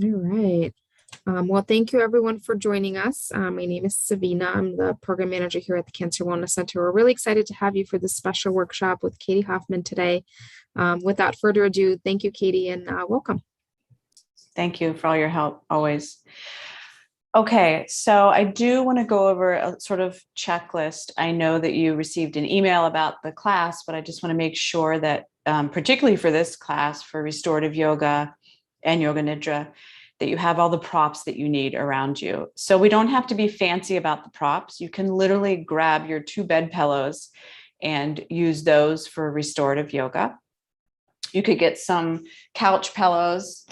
All right. Well, thank you everyone for joining us. My name is Savina. I'm the program manager here at the Cancer Wellness Center. We're really excited to have you for this special workshop with Katie Hoffman today. Without further ado, thank you, Katie, and welcome. Thank you for all your help always. Okay, so I do want to go over a sort of checklist. I know that you received an email about the class, but I just want to make sure that, particularly for this class, for restorative yoga and yoga nidra, that you have all the props that you need around you. So we don't have to be fancy about the props. You can literally grab your 2 bed pillows and use those for restorative yoga. You could get some couch pillows.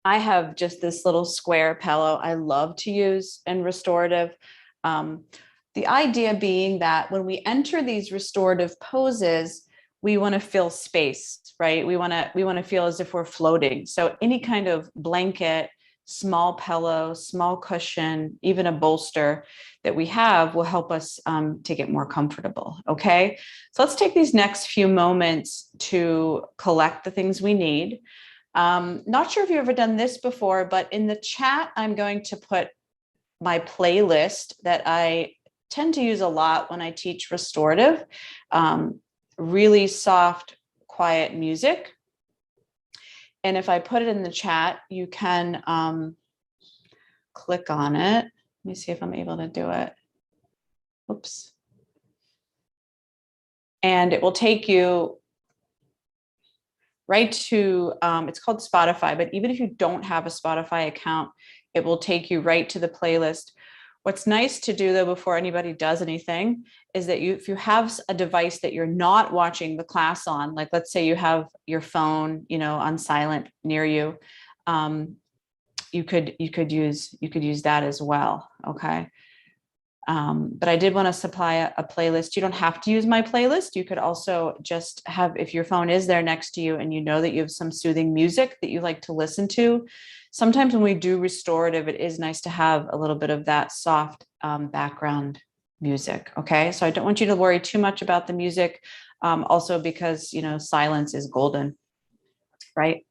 I have just this little square pillow I love to use in restorative. The idea being that when we enter these restorative poses, we want to fill space, right? We want to feel as if we're floating. So any kind of blanket, small pillow, small cushion, even a bolster that we have will help us to get more comfortable. Okay. So let's take these next few moments to collect the things we need. Not sure if you've ever done this before, but in the chat, I'm going to put my playlist that I tend to use a lot when I teach restorative, really soft, quiet music. And if I put it in the chat, you can click on it. Let me see if I'm able to do it. Oops. And it will take you right to, it's called Spotify, but even if you don't have a Spotify account, it will take you right to the playlist. What's nice to do though, before anybody does anything, is that if you have a device that you're not watching the class on, like let's say you have your phone, on silent near you, you could use that as well. Okay. But I did want to supply a playlist. You don't have to use my playlist. You could also just have, if your phone is there next to you and you know that you have some soothing music that you like to listen to. Sometimes when we do restorative, it is nice to have a little bit of that soft background music. Okay. So I don't want you to worry too much about the music. Also because, silence is golden, right?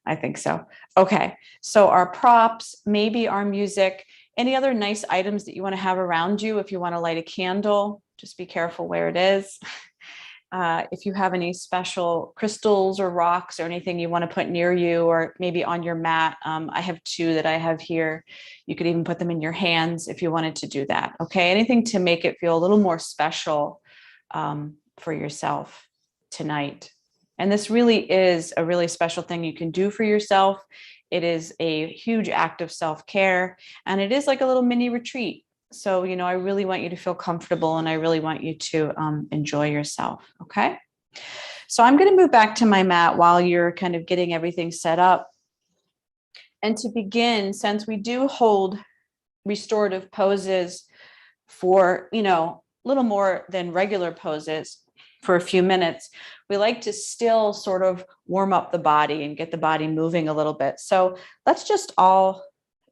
I think so. Okay. So our props, maybe our music. Any other nice items that you want to have around you? If you want to light a candle, just be careful where it is. If you have any special crystals or rocks or anything you want to put near you, or maybe on your mat, I have 2 that I have here. You could even put them in your hands if you wanted to do that. Okay, anything to make it feel a little more special for yourself tonight. And this really is a really special thing you can do for yourself. It is a huge act of self-care, and it is like a little mini retreat. So, I really want you to feel comfortable, and I really want you to enjoy yourself. Okay. So I'm going to move back to my mat while you're kind of getting everything set up. And to begin, since we do hold restorative poses for, a little more than regular poses for a few minutes, we like to still sort of warm up the body and get the body moving a little bit. So let's just all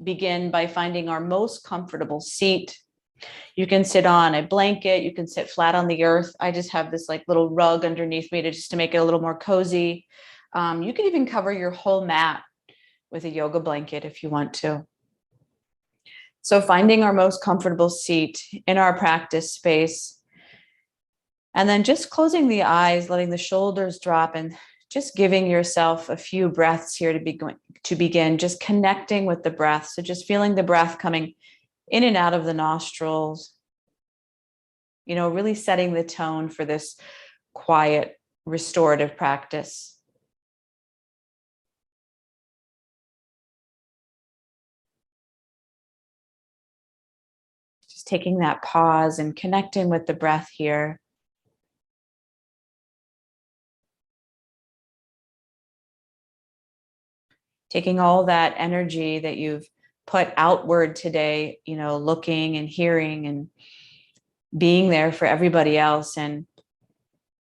begin by finding our most comfortable seat. You can sit on a blanket, you can sit flat on the earth. I just have this like little rug underneath me to make it a little more cozy. You can even cover your whole mat with a yoga blanket if you want to. So finding our most comfortable seat in our practice space. And then just closing the eyes, letting the shoulders drop, and just giving yourself a few breaths here to begin, just connecting with the breath. So just feeling the breath coming in and out of the nostrils, really setting the tone for this quiet, restorative practice. Just taking that pause and connecting with the breath here. Taking all that energy that you've put outward today, looking and hearing and being there for everybody else, and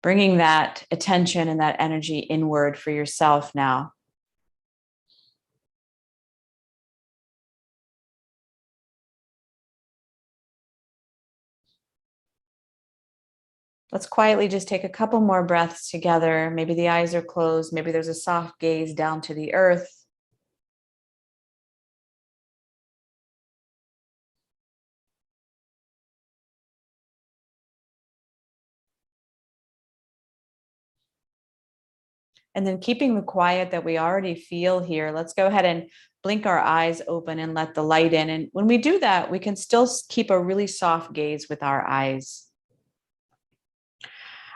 bringing that attention and that energy inward for yourself now. Let's quietly just take a couple more breaths together. Maybe the eyes are closed. Maybe there's a soft gaze down to the earth. And then keeping the quiet that we already feel here, let's go ahead and blink our eyes open and let the light in. And when we do that, we can still keep a really soft gaze with our eyes.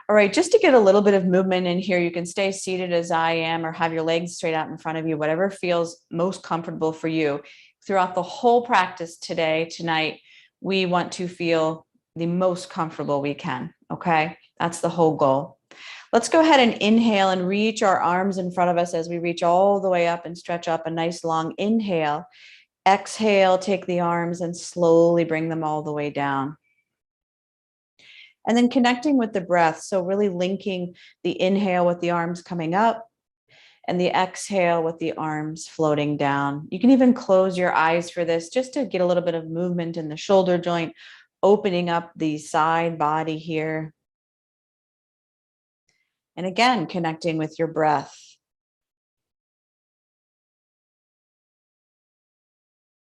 All right, just to get a little bit of movement in here, you can stay seated as I am or have your legs straight out in front of you, whatever feels most comfortable for you. Throughout the whole practice tonight, we want to feel the most comfortable we can, okay? That's the whole goal. Let's go ahead and inhale and reach our arms in front of us as we reach all the way up and stretch up. A nice long inhale. Exhale, take the arms and slowly bring them all the way down. And then connecting with the breath. So really linking the inhale with the arms coming up and the exhale with the arms floating down. You can even close your eyes for this just to get a little bit of movement in the shoulder joint, opening up the side body here. And again, connecting with your breath.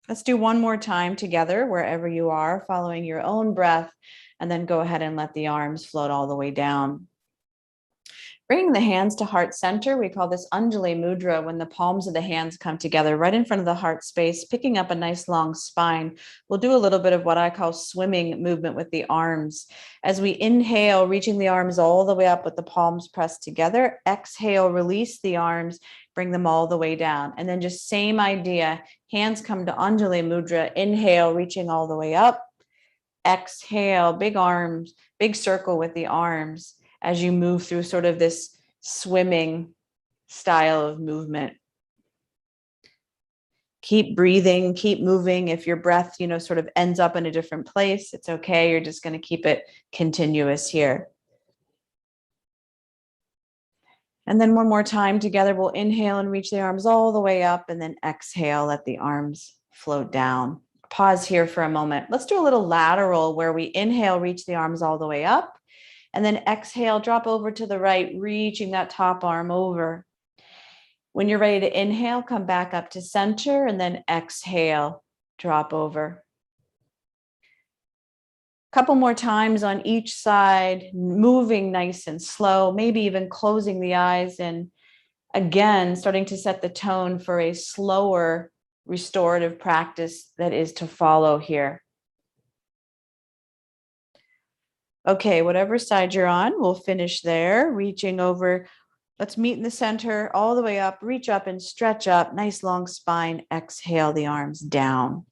Let's do one more time together, wherever you are, following your own breath, and then go ahead and let the arms float all the way down. Bringing the hands to heart center, we call this Anjali Mudra, when the palms of the hands come together right in front of the heart space, picking up a nice long spine. We'll do a little bit of what I call swimming movement with the arms. As we inhale, reaching the arms all the way up with the palms pressed together. Exhale, release the arms, bring them all the way down. And then just same idea, hands come to Anjali Mudra. Inhale, reaching all the way up. Exhale, big arms, big circle with the arms as you move through sort of this swimming style of movement. Keep breathing, keep moving. If your breath, sort of ends up in a different place, it's okay. You're just going to keep it continuous here. And then one more time together, we'll inhale and reach the arms all the way up, and then exhale, let the arms float down. Pause here for a moment. Let's do a little lateral where we inhale, reach the arms all the way up, and then exhale, drop over to the right, reaching that top arm over. When you're ready to inhale, come back up to center, and then exhale, drop over. Couple more times on each side, moving nice and slow, maybe even closing the eyes, and again, starting to set the tone for a slower restorative practice that is to follow here. Okay, whatever side you're on, we'll finish there, reaching over. Let's meet in the center, all the way up, reach up and stretch up, nice long spine, exhale the arms down.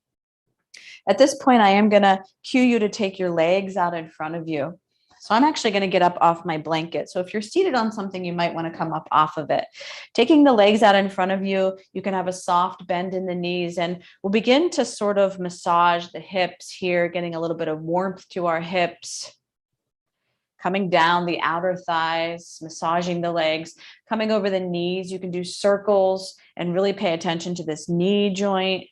At this point, I am gonna cue you to take your legs out in front of you. So I'm actually gonna get up off my blanket. So if you're seated on something, you might wanna come up off of it. Taking the legs out in front of you, you can have a soft bend in the knees, and we'll begin to sort of massage the hips here, getting a little bit of warmth to our hips. Coming down the outer thighs, massaging the legs, coming over the knees. You can do circles and really pay attention to this knee joint.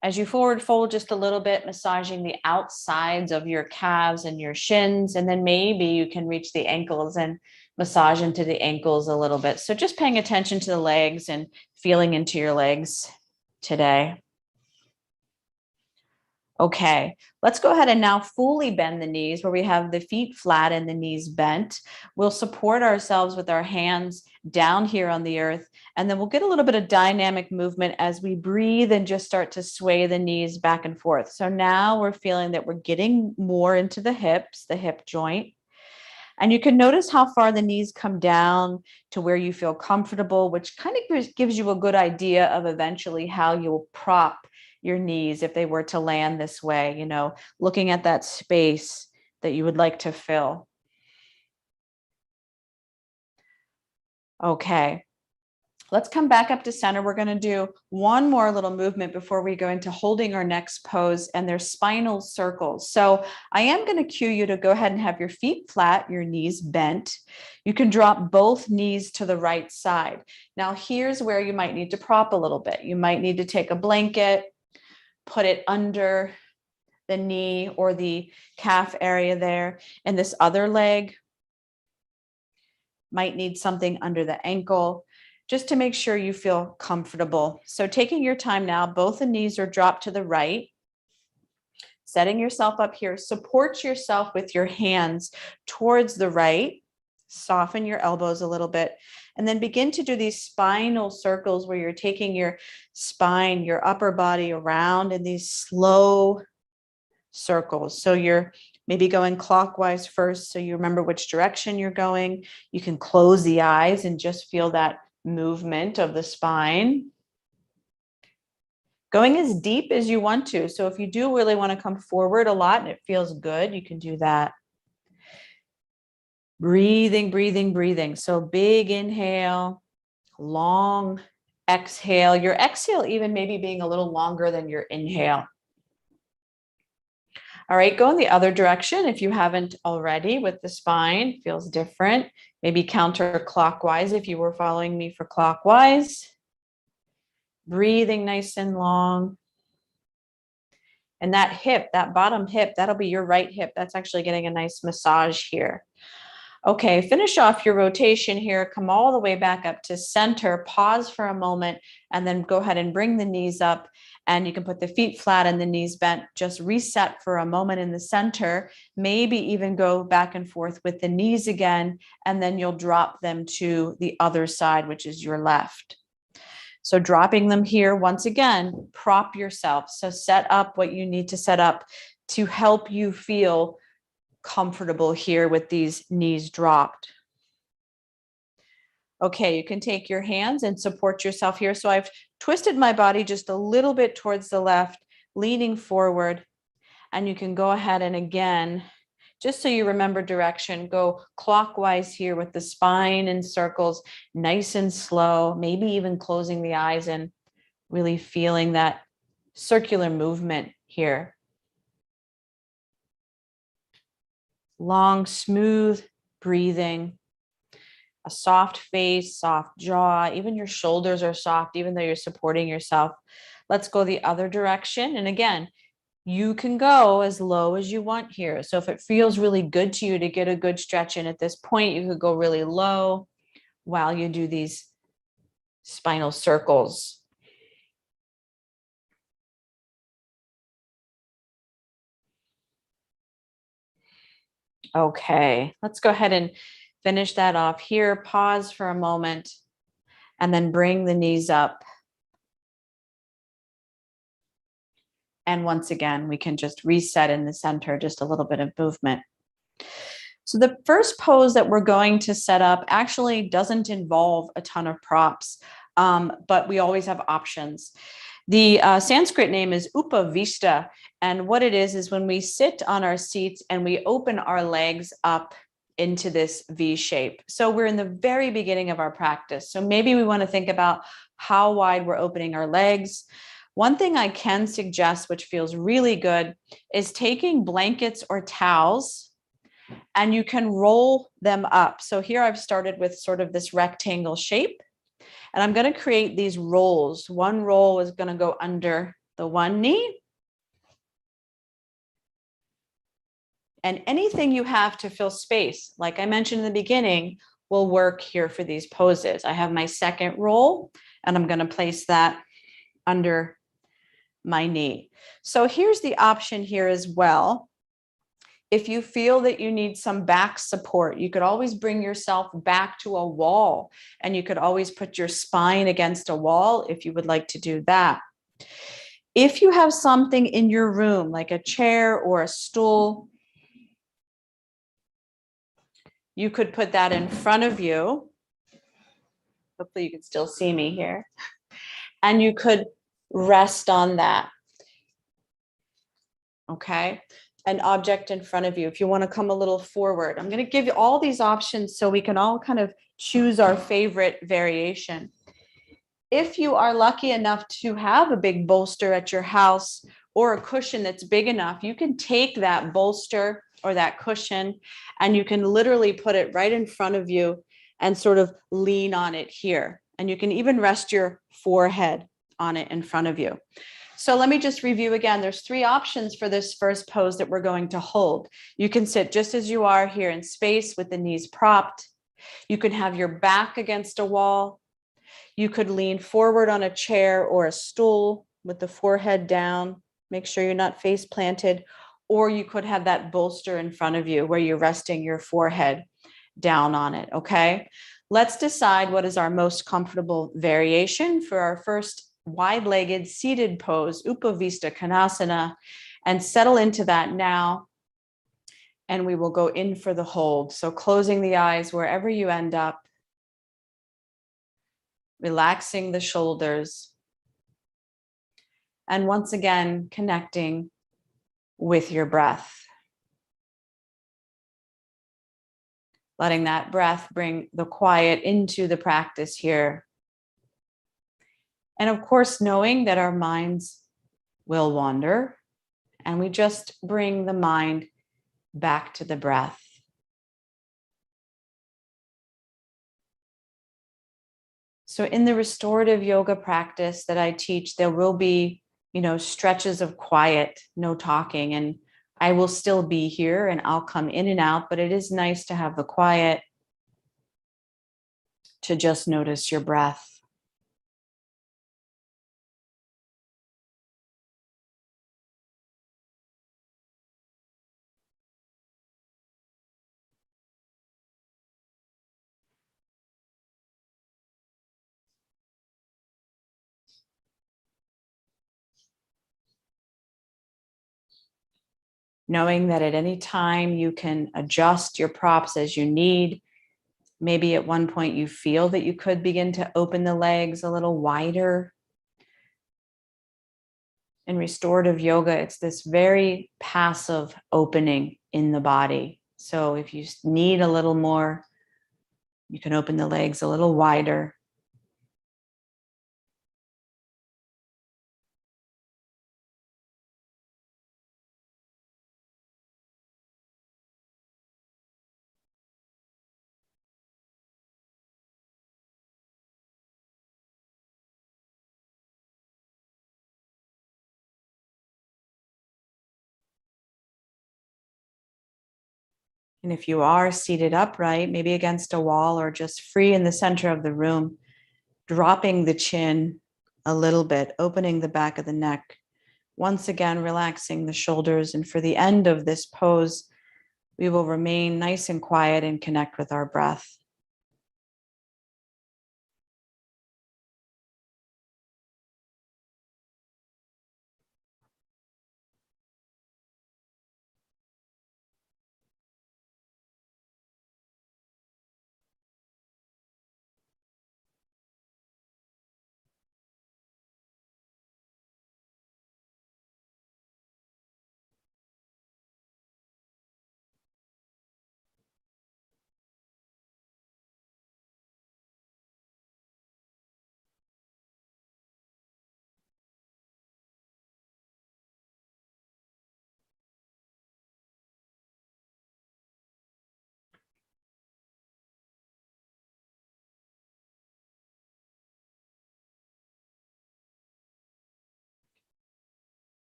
As you forward fold just a little bit, massaging the outsides of your calves and your shins, and then maybe you can reach the ankles and massage into the ankles a little bit. So just paying attention to the legs and feeling into your legs today. Okay, let's go ahead and now fully bend the knees where we have the feet flat and the knees bent. We'll support ourselves with our hands down here on the earth, and then we'll get a little bit of dynamic movement as we breathe and just start to sway the knees back and forth. So now we're feeling that we're getting more into the hips, the hip joint. And you can notice how far the knees come down to where you feel comfortable, which kind of gives you a good idea of eventually how you'll prop your knees if they were to land this way, looking at that space that you would like to fill. Okay, let's come back up to center. We're going to do one more little movement before we go into holding our next pose, and there's spinal circles. So I am going to cue you to go ahead and have your feet flat, your knees bent. You can drop both knees to the right side. Now here's where you might need to prop a little bit. You might need to take a blanket, put it under the knee or the calf area there. And this other leg might need something under the ankle, just to make sure you feel comfortable. So taking your time now, both the knees are dropped to the right, setting yourself up here. Support yourself with your hands towards the right. Soften your elbows a little bit, and then begin to do these spinal circles where you're taking your spine, your upper body around in these slow circles. So you're maybe going clockwise first, so you remember which direction you're going. You can close the eyes and just feel that movement of the spine. Going as deep as you want to. So if you do really want to come forward a lot and it feels good, you can do that. Breathing, breathing, breathing. So big inhale, long exhale. Your exhale even maybe being a little longer than your inhale. All right, go in the other direction if you haven't already with the spine. Feels different. Maybe counterclockwise if you were following me for clockwise. Breathing nice and long. And that hip, that bottom hip, that'll be your right hip. That's actually getting a nice massage here. Okay, finish off your rotation here. Come all the way back up to center. Pause for a moment and then go ahead and bring the knees up. And you can put the feet flat and the knees bent. Just reset for a moment in the center. Maybe even go back and forth with the knees again. And then you'll drop them to the other side, which is your left. So dropping them here, once again, prop yourself. So set up what you need to set up to help you feel comfortable here with these knees dropped. Okay, you can take your hands and support yourself here. So I've twisted my body just a little bit towards the left, leaning forward. And you can go ahead and again, just so you remember direction, go clockwise here with the spine in circles, nice and slow, maybe even closing the eyes and really feeling that circular movement here. Long, smooth breathing, a soft face, soft jaw, even your shoulders are soft, even though you're supporting yourself. Let's go the other direction. And again, you can go as low as you want here. So if it feels really good to you to get a good stretch in at this point, you could go really low while you do these spinal circles. Okay, let's go ahead and finish that off here. Pause for a moment and then bring the knees up. And once again, we can just reset in the center, just a little bit of movement. So the first pose that we're going to set up actually doesn't involve a ton of props, but we always have options. The Sanskrit name is Upavista. And what it is when we sit on our seats and we open our legs up into this V shape. So we're in the very beginning of our practice. So maybe we want to think about how wide we're opening our legs. One thing I can suggest, which feels really good, is taking blankets or towels and you can roll them up. So here I've started with sort of this rectangle shape. And I'm going to create these rolls. One roll is going to go under the one knee. And anything you have to fill space, like I mentioned in the beginning, will work here for these poses. I have my second roll, and I'm going to place that under my knee. So here's the option here as well. If you feel that you need some back support, you could always bring yourself back to a wall, and you could always put your spine against a wall if you would like to do that. If you have something in your room, like a chair or a stool, you could put that in front of you. Hopefully you can still see me here. And you could rest on that. Okay. An object in front of you. If you want to come a little forward, I'm going to give you all these options so we can all kind of choose our favorite variation. If you are lucky enough to have a big bolster at your house or a cushion that's big enough, you can take that bolster or that cushion and you can literally put it right in front of you and sort of lean on it here. And you can even rest your forehead on it in front of you. So let me just review again. There's three options for this first pose that we're going to hold. You can sit just as you are here in space with the knees propped. You can have your back against a wall. You could lean forward on a chair or a stool with the forehead down. Make sure you're not face planted. Or you could have that bolster in front of you where you're resting your forehead. down on it, okay? Let's decide what is our most comfortable variation for our first wide-legged seated pose, Upavista Kanasana, and settle into that now. And we will go in for the hold. So closing the eyes wherever you end up, relaxing the shoulders, and once again, connecting with your breath. Letting that breath bring the quiet into the practice here. And of course, knowing that our minds will wander, and we just bring the mind back to the breath. So in the restorative yoga practice that I teach, there will be, stretches of quiet, no talking, and I will still be here and I'll come in and out, but it is nice to have the quiet, to just notice your breath. Knowing that at any time you can adjust your props as you need. Maybe at one point you feel that you could begin to open the legs a little wider. In restorative yoga, it's this very passive opening in the body. So if you need a little more, you can open the legs a little wider. And if you are seated upright, maybe against a wall or just free in the center of the room, dropping the chin a little bit, opening the back of the neck. Once again, relaxing the shoulders. And for the end of this pose, we will remain nice and quiet and connect with our breath.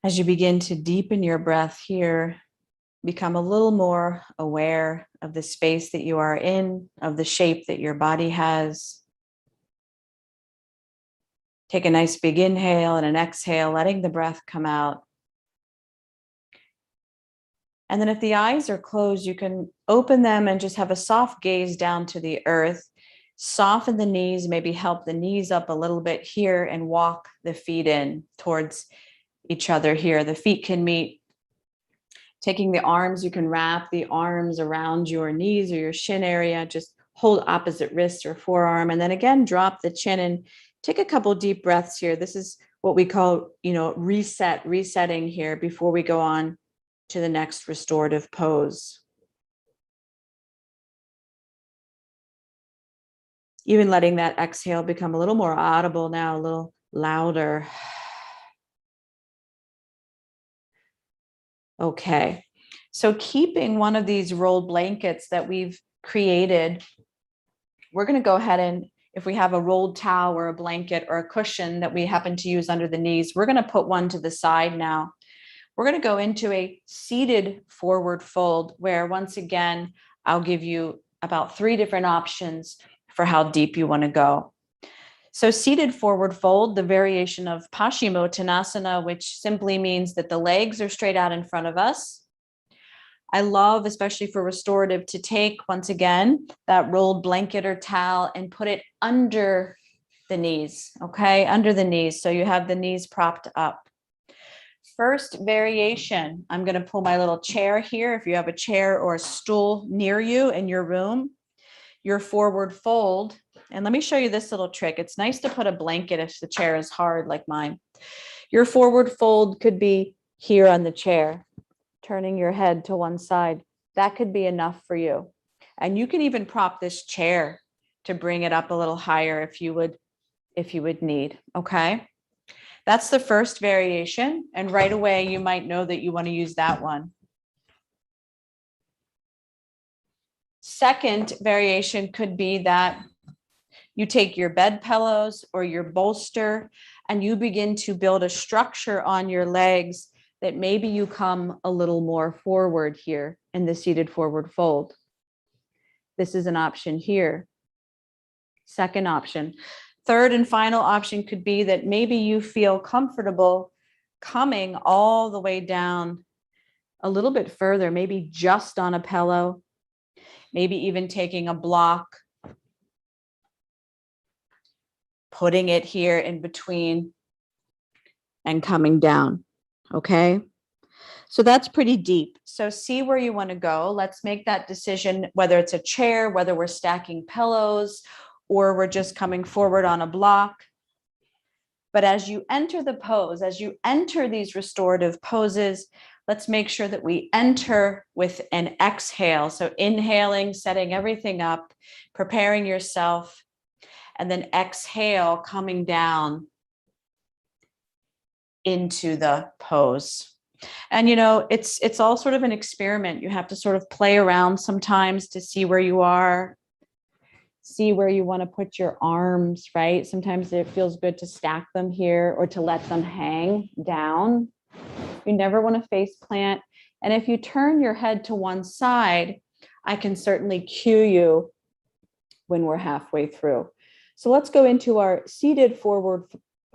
As you begin to deepen your breath here, become a little more aware of the space that you are in, of the shape that your body has. Take a nice big inhale and an exhale, letting the breath come out. And then if the eyes are closed, you can open them and just have a soft gaze down to the earth. Soften the knees, maybe help the knees up a little bit here and walk the feet in towards each other here. The feet can meet. Taking the arms, you can wrap the arms around your knees or your shin area. Just hold opposite wrist or forearm. And then again, drop the chin and take a couple deep breaths here. This is what we call, resetting here before we go on to the next restorative pose. Even letting that exhale become a little more audible now, a little louder. Okay, so keeping one of these rolled blankets that we've created, we're going to go ahead and if we have a rolled towel or a blanket or a cushion that we happen to use under the knees, we're going to put one to the side now. We're going to go into a seated forward fold where once again, I'll give you about 3 different options for how deep you want to go. So seated forward fold, the variation of Paschimottanasana, which simply means that the legs are straight out in front of us. I love, especially for restorative, to take, once again, that rolled blanket or towel and put it under the knees, okay? Under the knees. So you have the knees propped up. First variation, I'm going to pull my little chair here. If you have a chair or a stool near you in your room, your forward fold. And let me show you this little trick. It's nice to put a blanket if the chair is hard like mine. Your forward fold could be here on the chair, turning your head to one side. That could be enough for you. And you can even prop this chair to bring it up a little higher if you would need, okay? That's the first variation. And right away, you might know that you want to use that one. Second variation could be that you take your bed pillows or your bolster and you begin to build a structure on your legs that maybe you come a little more forward here in the seated forward fold. This is an option here. Second option. Third and final option could be that maybe you feel comfortable coming all the way down a little bit further, maybe just on a pillow, maybe even taking a block, putting it here in between and coming down, okay? So that's pretty deep. So see where you want to go. Let's make that decision, whether it's a chair, whether we're stacking pillows, or we're just coming forward on a block. But as you enter the pose, as you enter these restorative poses, let's make sure that we enter with an exhale. So inhaling, setting everything up, preparing yourself, and then exhale, coming down into the pose. And, you know, it's all sort of an experiment. You have to sort of play around sometimes to see where you are, see where you want to put your arms, right? Sometimes it feels good to stack them here or to let them hang down. You never want to face plant. And if you turn your head to one side, I can certainly cue you when we're halfway through. So let's go into our seated forward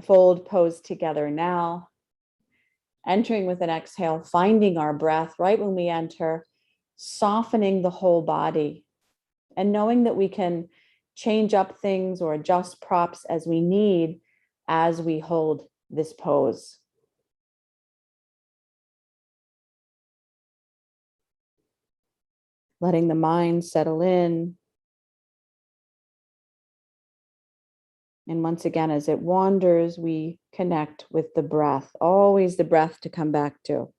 fold pose together now. Entering with an exhale, finding our breath right when we enter, softening the whole body, and knowing that we can change up things or adjust props as we need as we hold this pose. Letting the mind settle in. And once again, as it wanders, we connect with the breath, always the breath to come back to.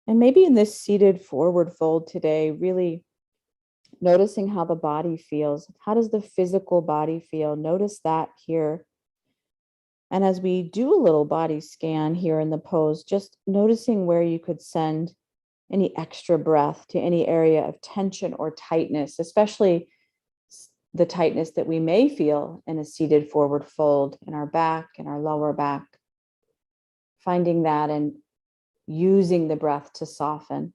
And maybe in this seated forward fold today, really noticing how the body feels. How does the physical body feel? Notice that here. And as we do a little body scan here in the pose, just noticing where you could send any extra breath to any area of tension or tightness, especially the tightness that we may feel in a seated forward fold in our back and our lower back. Finding that and using the breath to soften.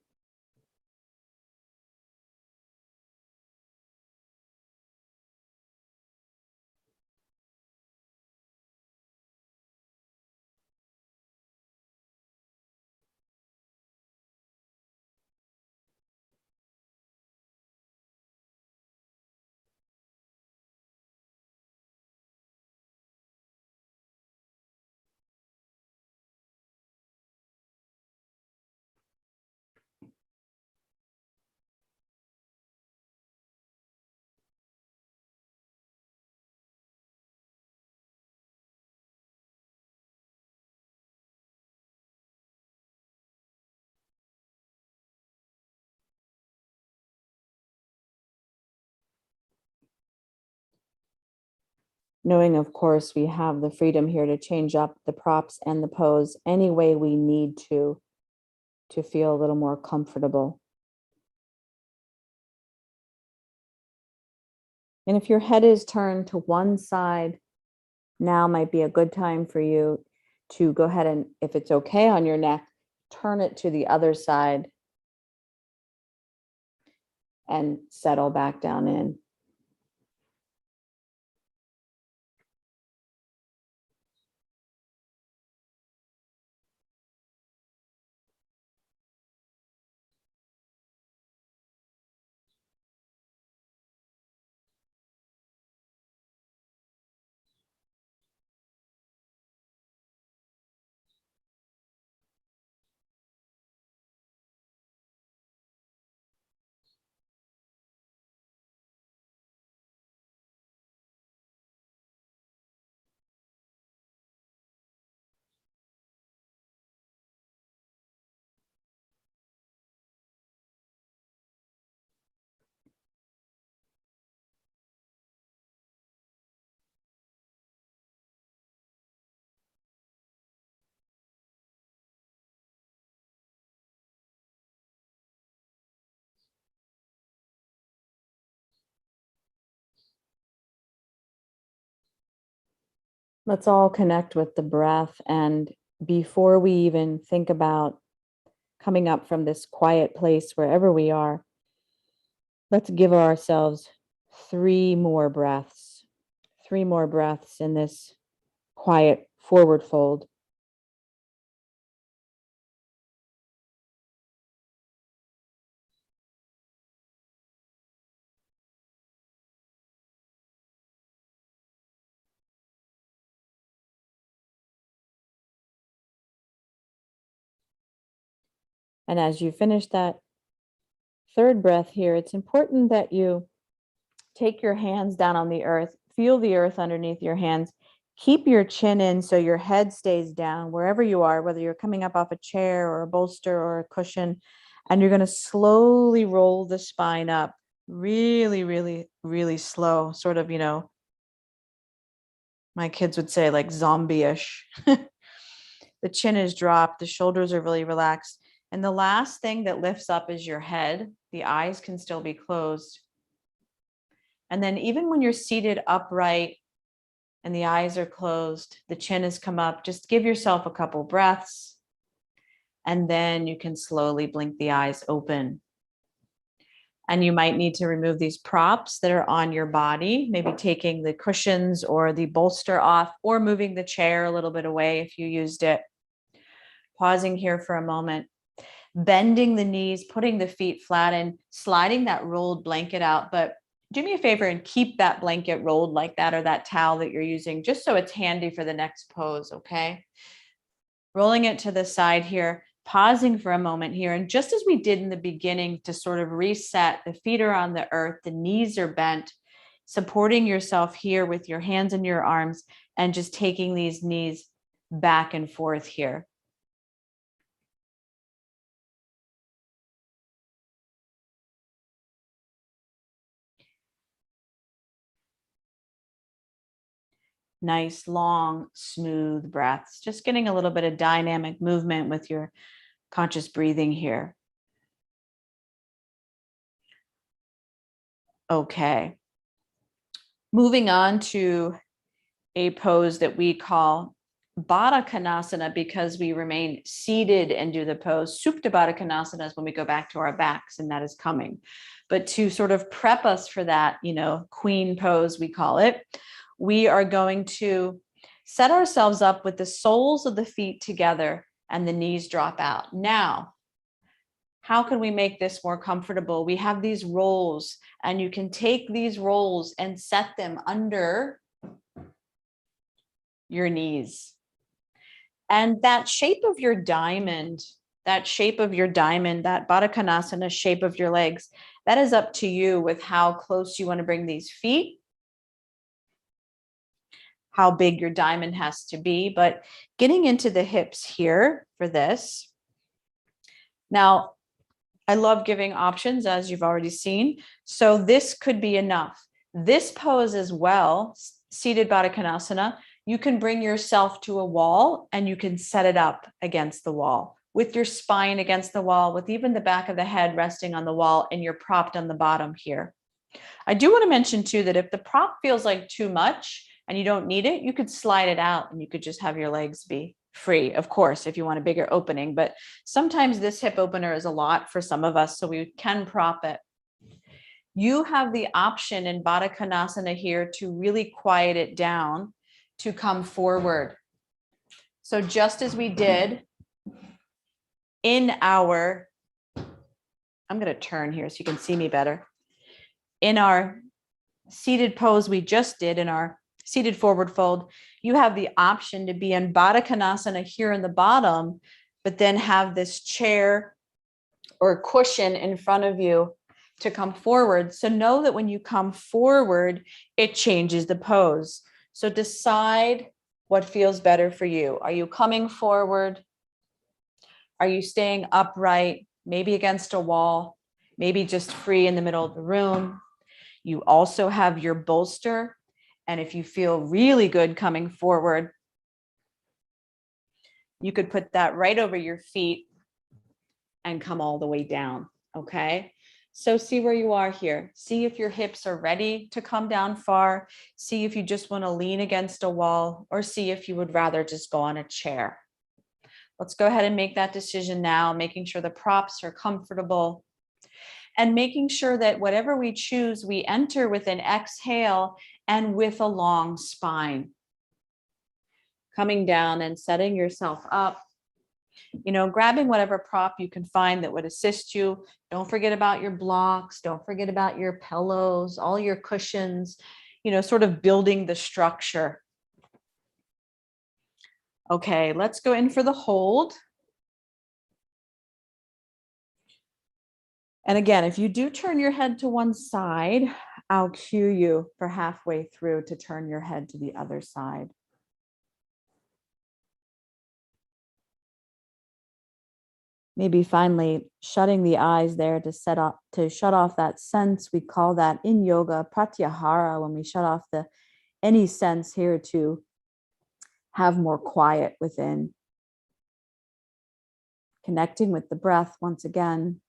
Knowing, of course, we have the freedom here to change up the props and the pose any way we need to feel a little more comfortable. And if your head is turned to one side, now might be a good time for you to go ahead and, if it's okay on your neck, turn it to the other side. and settle back down in. Let's all connect with the breath. And before we even think about coming up from this quiet place, wherever we are, let's give ourselves 3 more breaths, 3 more breaths in this quiet forward fold. And as you finish that 3rd breath here, it's important that you take your hands down on the earth, feel the earth underneath your hands, keep your chin in so your head stays down wherever you are, whether you're coming up off a chair or a bolster or a cushion, and you're going to slowly roll the spine up, really, really, really slow, sort of, my kids would say like zombie-ish. The chin is dropped, the shoulders are really relaxed. And the last thing that lifts up is your head. The eyes can still be closed. And then even when you're seated upright and the eyes are closed, the chin has come up, just give yourself a couple breaths. And then you can slowly blink the eyes open. And you might need to remove these props that are on your body, maybe taking the cushions or the bolster off, or moving the chair a little bit away if you used it. Pausing here for a moment, bending the knees, putting the feet flat and sliding that rolled blanket out. But do me a favor and keep that blanket rolled like that, or that towel that you're using, just so it's handy for the next pose, okay? Rolling it to the side here, pausing for a moment here. And just as we did in the beginning to sort of reset, the feet are on the earth, the knees are bent, supporting yourself here with your hands and your arms, and just taking these knees back and forth here. Nice, long, smooth breaths. Just getting a little bit of dynamic movement with your conscious breathing here. Okay. Moving on to a pose that we call Badakanasana, because we remain seated and do the pose. Supta Badakanasana is when we go back to our backs, and that is coming. But to sort of prep us for that, queen pose, we call it, we are going to set ourselves up with the soles of the feet together and the knees drop out. Now, how can we make this more comfortable? We have these rolls, and you can take these rolls and set them under your knees. And that shape of your diamond, that Badakanasana shape of your legs, that is up to you with how close you want to bring these feet, how big your diamond has to be, but getting into the hips here for this. Now, I love giving options, as you've already seen. So this could be enough. This pose as well, seated Badakanasana, you can bring yourself to a wall and you can set it up against the wall with your spine against the wall, with even the back of the head resting on the wall, and you're propped on the bottom here. I do want to mention too that if the prop feels like too much and you don't need it, you could slide it out and you could just have your legs be free, of course, if you want a bigger opening. But sometimes this hip opener is a lot for some of us, so we can prop it. You have the option in Badakanasana here to really quiet it down, to come forward. So just as we did in our, I'm going to turn here so you can see me better. In our seated pose we just did, in our seated forward fold, you have the option to be in Badakanasana here in the bottom, but then have this chair or cushion in front of you to come forward. So know that when you come forward, it changes the pose. So decide what feels better for you. Are you coming forward? Are you staying upright, maybe against a wall, maybe just free in the middle of the room? You also have your bolster. And if you feel really good coming forward, you could put that right over your feet and come all the way down. Okay. So see where you are here. See if your hips are ready to come down far. See if you just want to lean against a wall, or see if you would rather just go on a chair. Let's go ahead and make that decision now, making sure the props are comfortable and making sure that whatever we choose, we enter with an exhale and with a long spine. Coming down and setting yourself up, grabbing whatever prop you can find that would assist you. Don't forget about your blocks. Don't forget about your pillows, all your cushions, sort of building the structure. Okay, let's go in for the hold. And again, if you do turn your head to one side, I'll cue you for halfway through to turn your head to the other side. Maybe finally shutting the eyes there to shut off that sense. We call that in yoga pratyahara, when we shut off any sense here to have more quiet within. Connecting with the breath once again.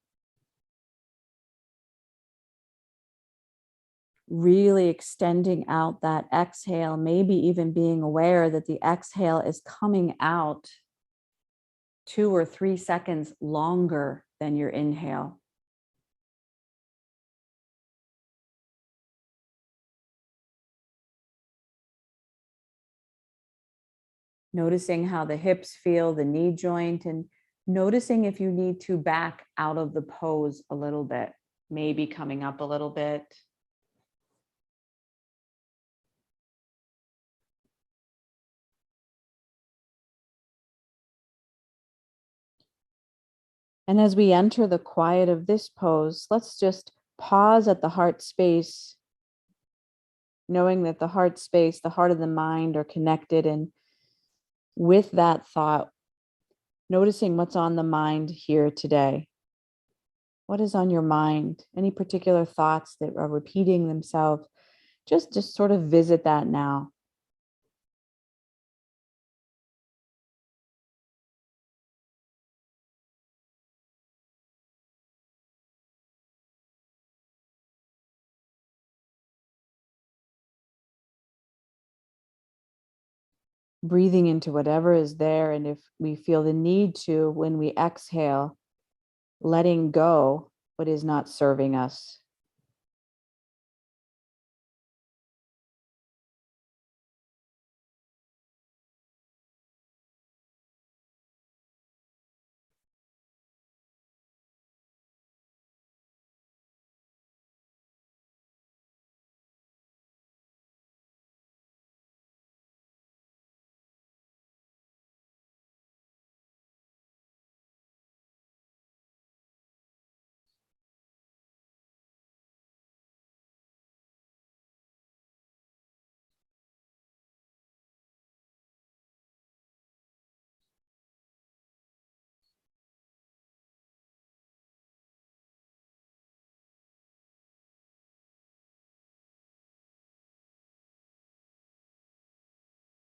Really extending out that exhale, maybe even being aware that the exhale is coming out 2 or 3 seconds longer than your inhale. Noticing how the hips feel, the knee joint, and noticing if you need to back out of the pose a little bit, maybe coming up a little bit. And as we enter the quiet of this pose, let's just pause at the heart space, knowing that the heart space, the heart and the mind are connected. And with that thought, noticing what's on the mind here today. What is on your mind? Any particular thoughts that are repeating themselves? Just sort of visit that now. Breathing into whatever is there. And if we feel the need to, when we exhale, letting go what is not serving us.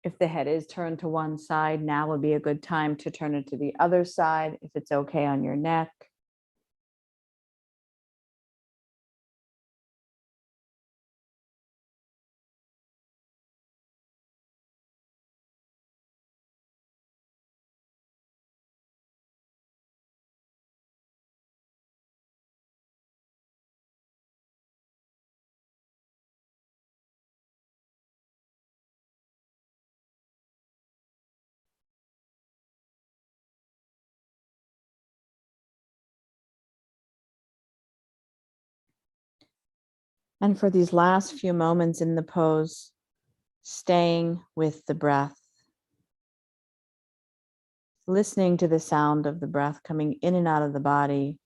If the head is turned to one side, now would be a good time to turn it to the other side, if it's okay on your neck. And for these last few moments in the pose, staying with the breath, listening to the sound of the breath coming in and out of the body.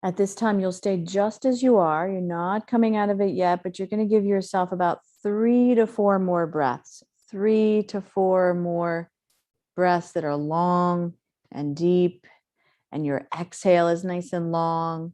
At this time, you'll stay just as you are. You're not coming out of it yet, but you're going to give yourself about 3 to 4 more breaths. 3 to 4 more breaths that are long and deep, and your exhale is nice and long.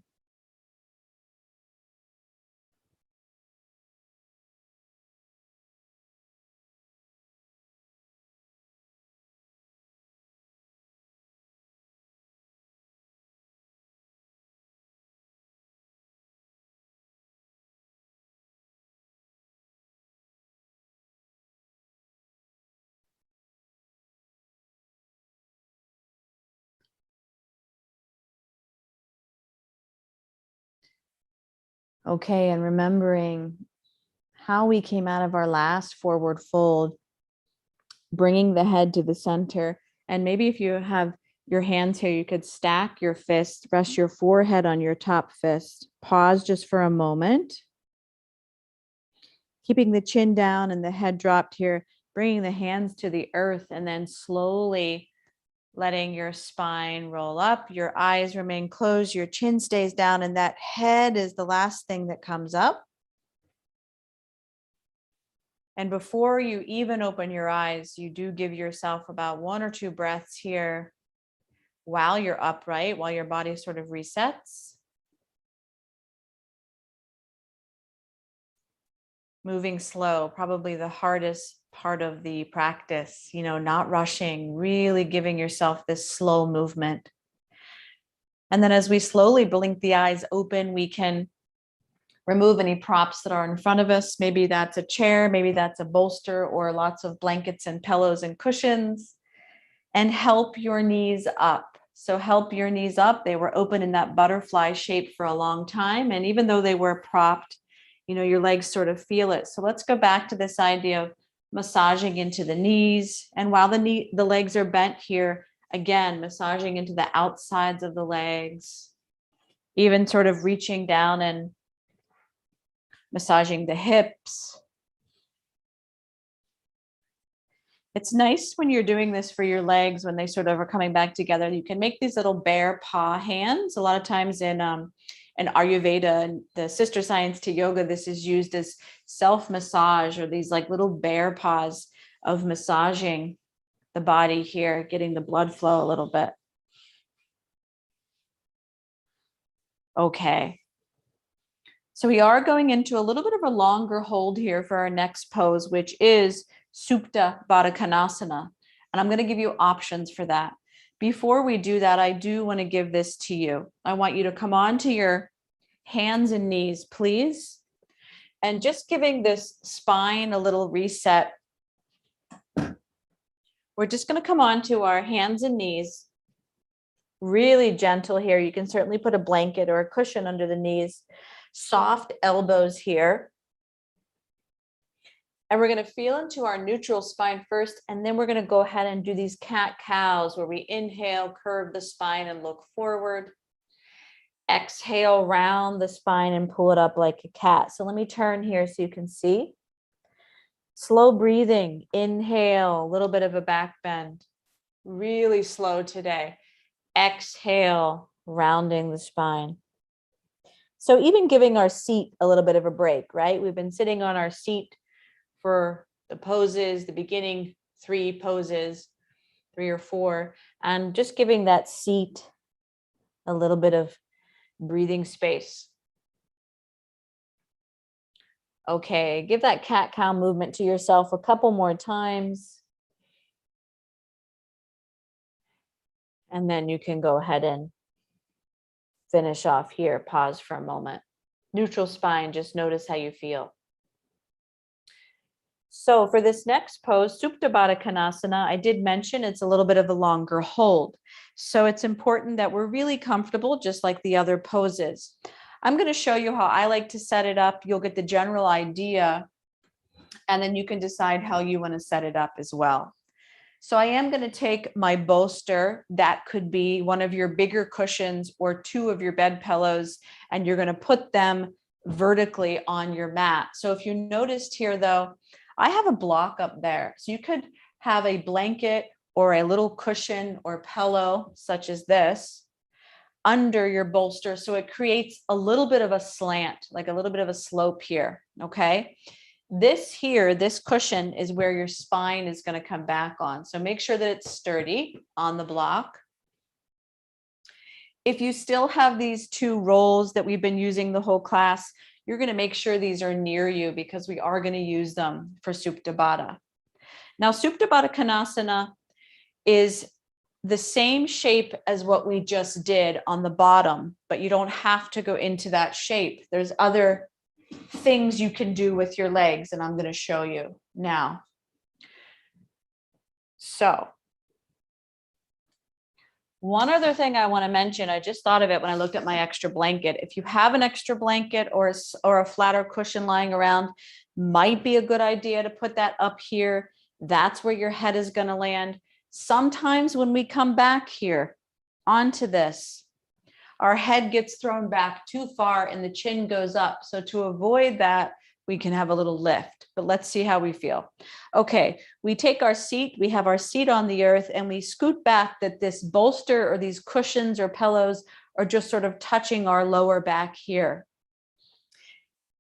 Okay, and remembering how we came out of our last forward fold, bringing the head to the center. And maybe if you have your hands here, you could stack your fists, rest your forehead on your top fist. Pause just for a moment. Keeping the chin down and the head dropped here, bringing the hands to the earth, and then slowly letting your spine roll up. Your eyes remain closed, your chin stays down, and that head is the last thing that comes up. And before you even open your eyes, you do give yourself about 1 or 2 breaths here while you're upright, while your body sort of resets. Moving slow, probably the hardest part of the practice, not rushing, really giving yourself this slow movement. And then as we slowly blink the eyes open, we can remove any props that are in front of us. Maybe that's a chair, maybe that's a bolster, or lots of blankets and pillows and cushions. And help your knees up. So help your knees up. They were open in that butterfly shape for a long time. And even though they were propped, your legs sort of feel it. So let's go back to this idea of massaging into the knees. And while the legs are bent here, again, massaging into the outsides of the legs, even sort of reaching down and massaging the hips. It's nice when you're doing this for your legs, when they sort of are coming back together. You can make these little bear paw hands. A lot of times in Ayurveda and the sister science to yoga, this is used as self-massage, or these like little bear paws of massaging the body here, getting the blood flow a little bit. Okay. So we are going into a little bit of a longer hold here for our next pose, which is Supta Badakanasana. And I'm going to give you options for that. Before we do that, I do want to give this to you. I want you to come on to your hands and knees, please. And just giving this spine a little reset. We're just going to come on to our hands and knees. Really gentle here. You can certainly put a blanket or a cushion under the knees. Soft elbows here. And we're going to feel into our neutral spine first, and then we're going to go ahead and do these cat-cows where we inhale, curve the spine and look forward. Exhale, round the spine and pull it up like a cat. So let me turn here so you can see. Slow breathing. Inhale, a little bit of a back bend. Really slow today. Exhale, rounding the spine. So even giving our seat a little bit of a break, right? We've been sitting on our seat for the poses, the beginning 3 poses, 3 or 4, and just giving that seat a little bit of breathing space. Okay, give that cat-cow movement to yourself a couple more times. And then you can go ahead and finish off here. Pause for a moment. Neutral spine, just notice how you feel. So for this next pose, Supta Badakanasana, I did mention it's a little bit of a longer hold. So it's important that we're really comfortable, just like the other poses. I'm going to show you how I like to set it up. You'll get the general idea, and then you can decide how you want to set it up as well. So I am going to take my bolster. That could be one of your bigger cushions or two of your bed pillows, and you're going to put them vertically on your mat. So if you noticed here, though, I have a block up there. So you could have a blanket or a little cushion or pillow, such as this, under your bolster. So it creates a little bit of a slant, like a little bit of a slope here. Okay. This here, this cushion is where your spine is going to come back on. So make sure that it's sturdy on the block. If you still have these two rolls that we've been using the whole class, you're going to make sure these are near you because we are going to use them for Supta Baddha. Now, Supta Badakanasana is the same shape as what we just did on the bottom, but you don't have to go into that shape. There's other things you can do with your legs, and I'm going to show you now. So one other thing I want to mention, I just thought of it when I looked at my extra blanket. If you have an extra blanket or a flatter cushion lying around, might be a good idea to put that up here. That's where your head is going to land. Sometimes when we come back here onto this, our head gets thrown back too far and the chin goes up. So to avoid that, we can have a little lift, but let's see how we feel. Okay, we take our seat, we have our seat on the earth, and we scoot back that this bolster or these cushions or pillows are just sort of touching our lower back here.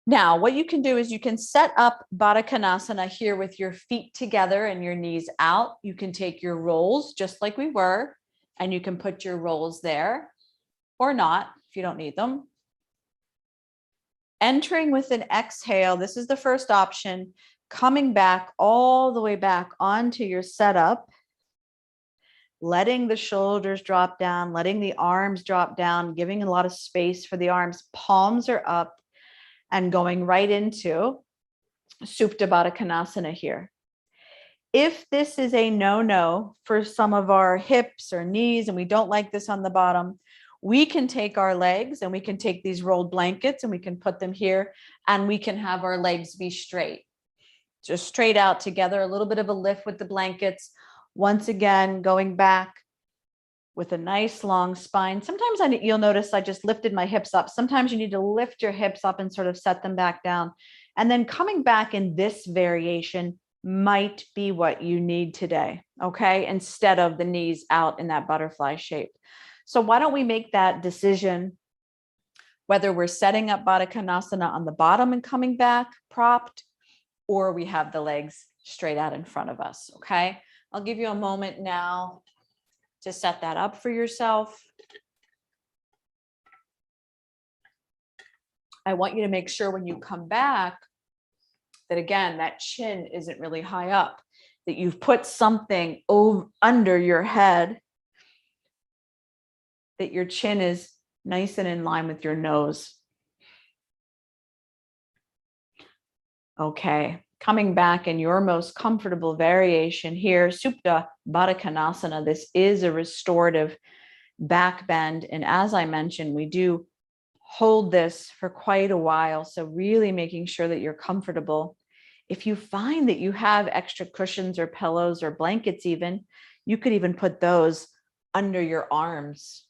Now, what you can do is you can set up Badakanasana here with your feet together and your knees out. You can take your rolls just like we were, and you can put your rolls there or not if you don't need them. Entering with an exhale, this is the first option, coming back all the way back onto your setup, letting the shoulders drop down, letting the arms drop down, giving a lot of space for the arms. Palms are up and going right into Supta Badakanasana here. If this is a no-no for some of our hips or knees and we don't like this on the bottom, we can take our legs and we can take these rolled blankets and we can put them here and we can have our legs be straight. Just straight out together, a little bit of a lift with the blankets. Once again, going back with a nice long spine. Sometimes you'll notice I just lifted my hips up. Sometimes you need to lift your hips up and sort of set them back down. And then coming back in this variation might be what you need today, okay? Instead of the knees out in that butterfly shape. So why don't we make that decision, whether we're setting up Badakanasana on the bottom and coming back propped, or we have the legs straight out in front of us, okay? I'll give you a moment now to set that up for yourself. I want you to make sure when you come back that, again, that chin isn't really high up, that you've put something under your head, that your chin is nice and in line with your nose. Okay, coming back in your most comfortable variation here, Supta Badakanasana. This is a restorative back bend. And as I mentioned, we do hold this for quite a while. So really making sure that you're comfortable. If you find that you have extra cushions or pillows or blankets even, you could even put those under your arms.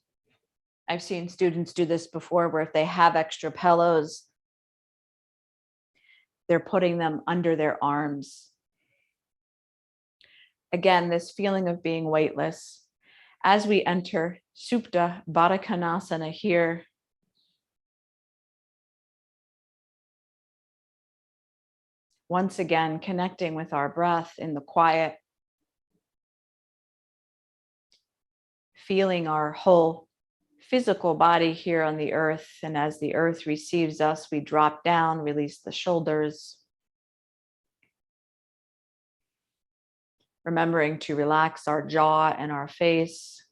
I've seen students do this before where if they have extra pillows, they're putting them under their arms. Again, this feeling of being weightless. As we enter Supta Badakanasana here, once again, connecting with our breath in the quiet, feeling our whole physical body here on the earth. And as the earth receives us, we drop down, release the shoulders. Remembering to relax our jaw and our face.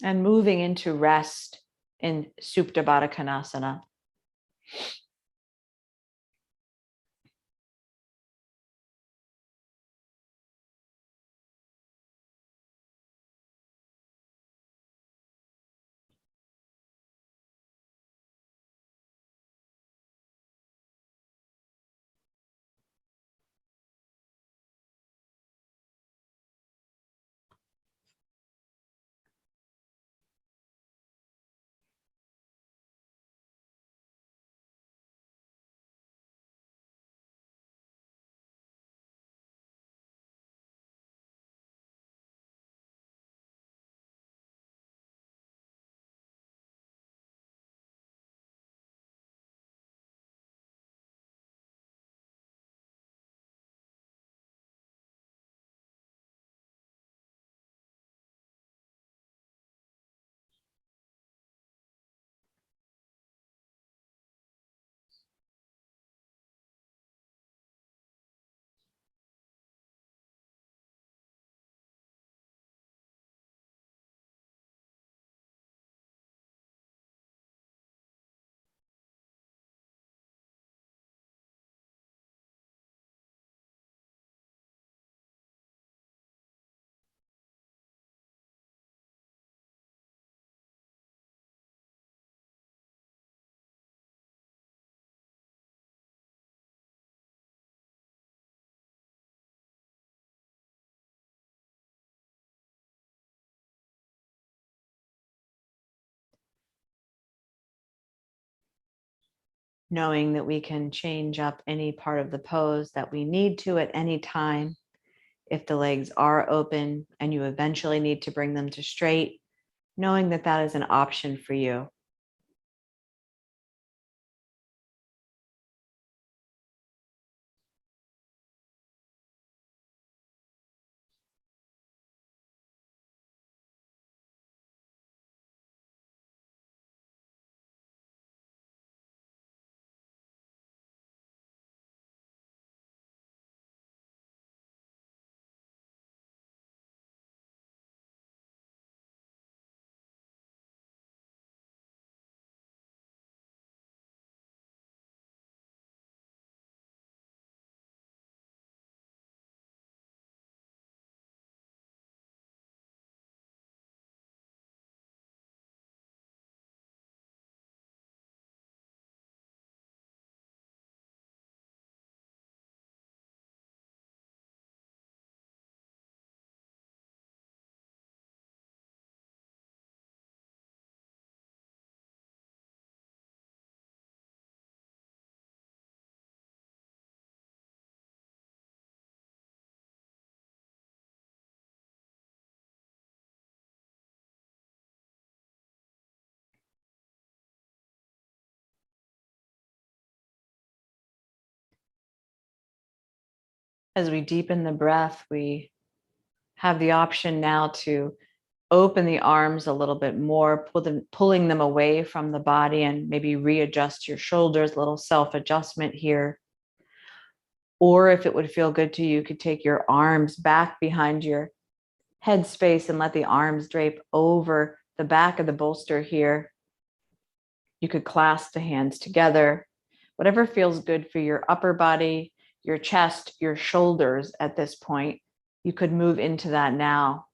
And moving into rest in Supta Badakanasana. Knowing that we can change up any part of the pose that we need to at any time. If the legs are open and you eventually need to bring them to straight, knowing that that is an option for you. As we deepen the breath, we have the option now to open the arms a little bit more, pulling them away from the body, and maybe readjust your shoulders, a little self-adjustment here. Or if it would feel good to you, you could take your arms back behind your head space and let the arms drape over the back of the bolster here. You could clasp the hands together, whatever feels good for your upper body, your chest, your shoulders at this point. You could move into that now.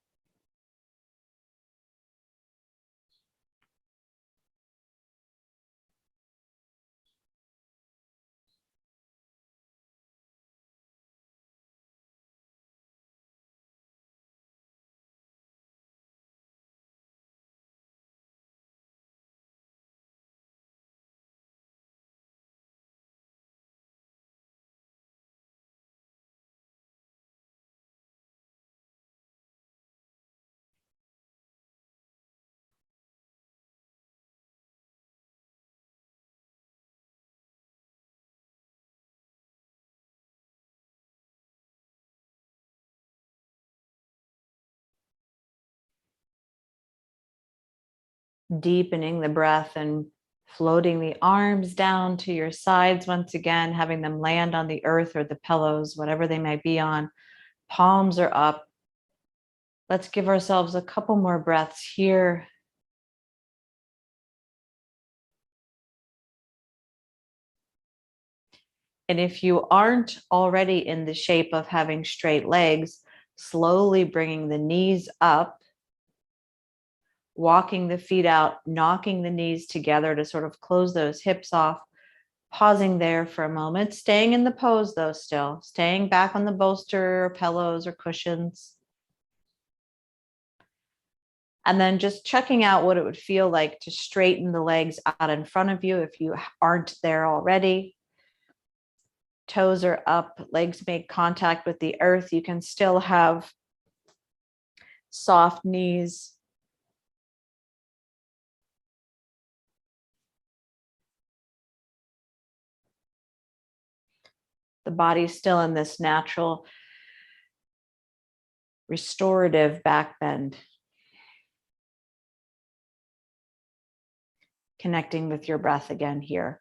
Deepening the breath and floating the arms down to your sides once again, having them land on the earth or the pillows, whatever they might be on. Palms are up. Let's give ourselves a couple more breaths here. And if you aren't already in the shape of having straight legs, slowly bringing the knees up, walking the feet out, knocking the knees together to sort of close those hips off, pausing there for a moment, staying in the pose though, still staying back on the bolster or pillows or cushions. And then just checking out what it would feel like to straighten the legs out in front of you if you aren't there already. Toes are up, legs make contact with the earth. You can still have soft knees. The body's still in this natural restorative back bend. Connecting with your breath again here.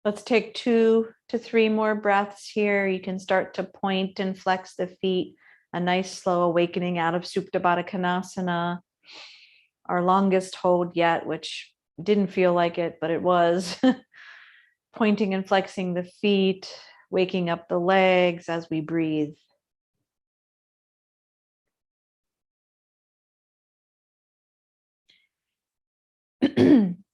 Let's take 2 to 3 more breaths here. You can start to point and flex the feet. A nice slow awakening out of Supta Badakanasana. Our longest hold yet, which didn't feel like it, but it was. Pointing and flexing the feet, waking up the legs as we breathe.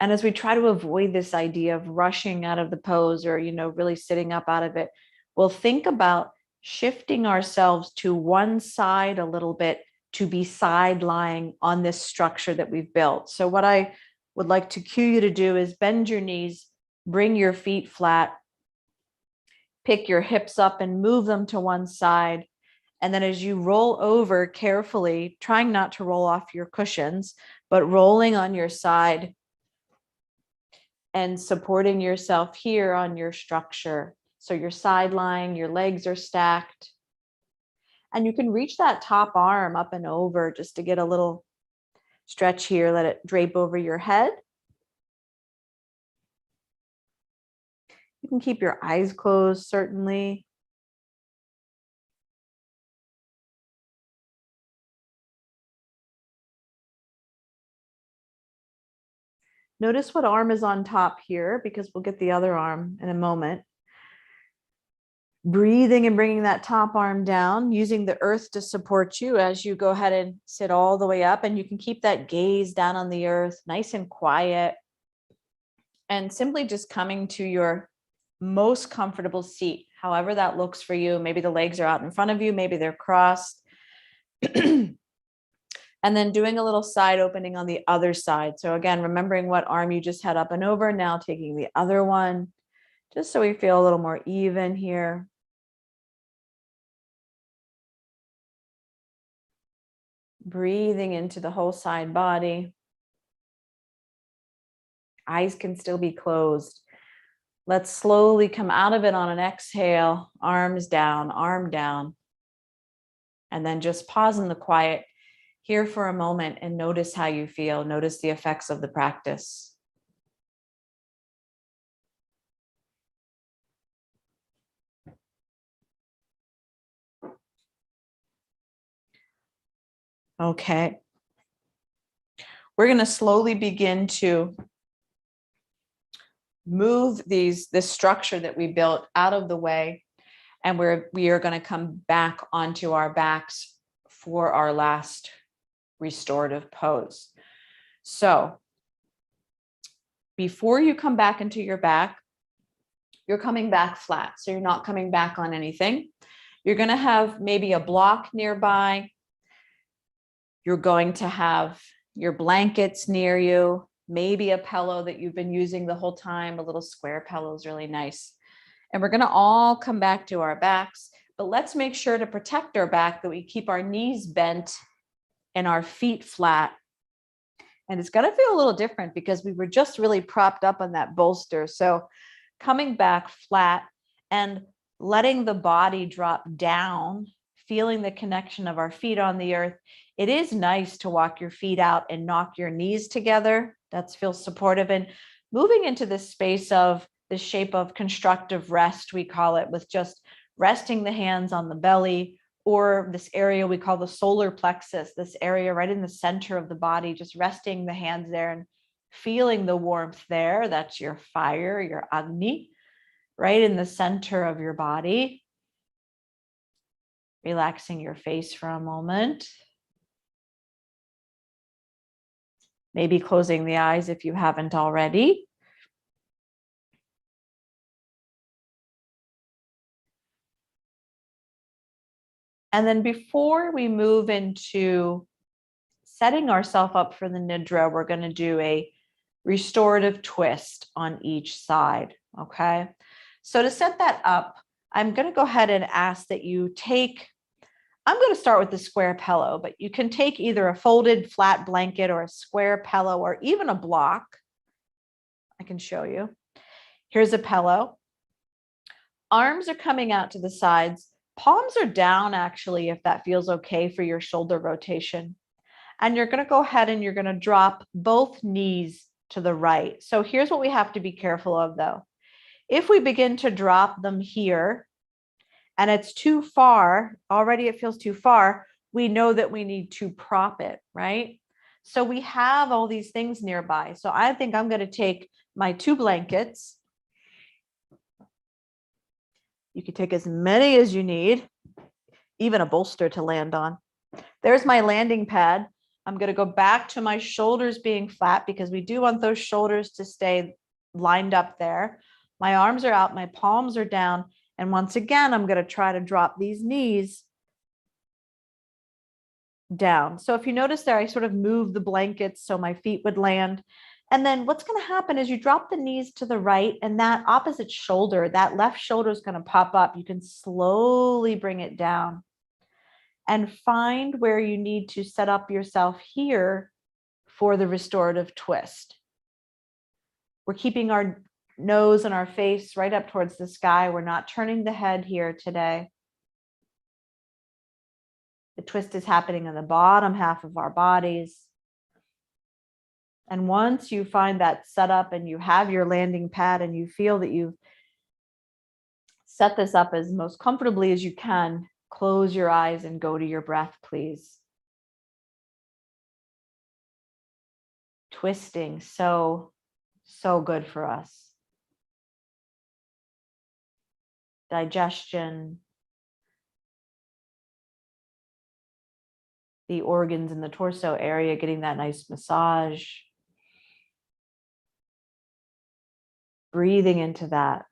And as we try to avoid this idea of rushing out of the pose or, really sitting up out of it, we'll think about shifting ourselves to one side a little bit to be side lying on this structure that we've built. So what I would like to cue you to do is bend your knees, bring your feet flat, pick your hips up and move them to one side. And then as you roll over carefully, trying not to roll off your cushions, but rolling on your side and supporting yourself here on your structure. So you're side lying, your legs are stacked. And you can reach that top arm up and over just to get a little stretch here. Let it drape over your head. You can keep your eyes closed, certainly. Notice what arm is on top here, because we'll get the other arm in a moment. Breathing and bringing that top arm down, using the earth to support you as you go ahead and sit all the way up. And you can keep that gaze down on the earth, nice and quiet. And simply just coming to your most comfortable seat, however that looks for you. Maybe the legs are out in front of you, maybe they're crossed. And then doing a little side opening on the other side. So again, remembering what arm you just had up and over, now taking the other one, just so we feel a little more even here. Breathing into the whole side body. Eyes can still be closed. Let's slowly come out of it on an exhale, arms down, arm down. And then just pause in the quiet here for a moment and notice how you feel. Notice the effects of the practice. Okay. We're going to slowly begin to move this structure that we built out of the way. And we are going to come back onto our backs for our last restorative pose. So before you come back into your back, you're coming back flat. So you're not coming back on anything. You're going to have maybe a block nearby. You're going to have your blankets near you, maybe a pillow that you've been using the whole time. A little square pillow is really nice. And we're going to all come back to our backs, but let's make sure to protect our back that we keep our knees bent and our feet flat. And it's going to feel a little different because we were just really propped up on that bolster. So coming back flat and letting the body drop down, feeling the connection of our feet on the earth. It is nice to walk your feet out and knock your knees together. That feels supportive. And moving into this space of this shape of constructive rest, we call it, with just resting the hands on the belly, or this area we call the solar plexus, this area right in the center of the body, just resting the hands there and feeling the warmth there. That's your fire, your Agni, right in the center of your body. Relaxing your face for a moment. Maybe closing the eyes if you haven't already. And then before we move into setting ourselves up for the Nidra, we're going to do a restorative twist on each side, okay? So to set that up, I'm going to go ahead and ask that you take, I'm going to start with the square pillow, but you can take either a folded flat blanket or a square pillow or even a block. I can show you. Here's a pillow. Arms are coming out to the sides. Palms are down, actually, if that feels okay for your shoulder rotation. And you're going to go ahead and you're going to drop both knees to the right. So here's what we have to be careful of, though. If we begin to drop them here and it's too far, already it feels too far, we know that we need to prop it, right? So we have all these things nearby. So I think I'm going to take my 2 blankets. You can take as many as you need, even a bolster to land on. There's my landing pad. I'm going to go back to my shoulders being flat because we do want those shoulders to stay lined up there. My arms are out, my palms are down. And once again, I'm going to try to drop these knees down. So if you notice there, I sort of move the blankets so my feet would land. And then what's going to happen is you drop the knees to the right, and that opposite shoulder, that left shoulder is going to pop up. You can slowly bring it down and find where you need to set up yourself here for the restorative twist. We're keeping our nose and our face right up towards the sky. We're not turning the head here today. The twist is happening in the bottom half of our bodies. And once you find that setup and you have your landing pad and you feel that you've set this up as most comfortably as you can, close your eyes and go to your breath, please. Twisting, so good for us. Digestion, the organs in the torso area, getting that nice massage. Breathing into that.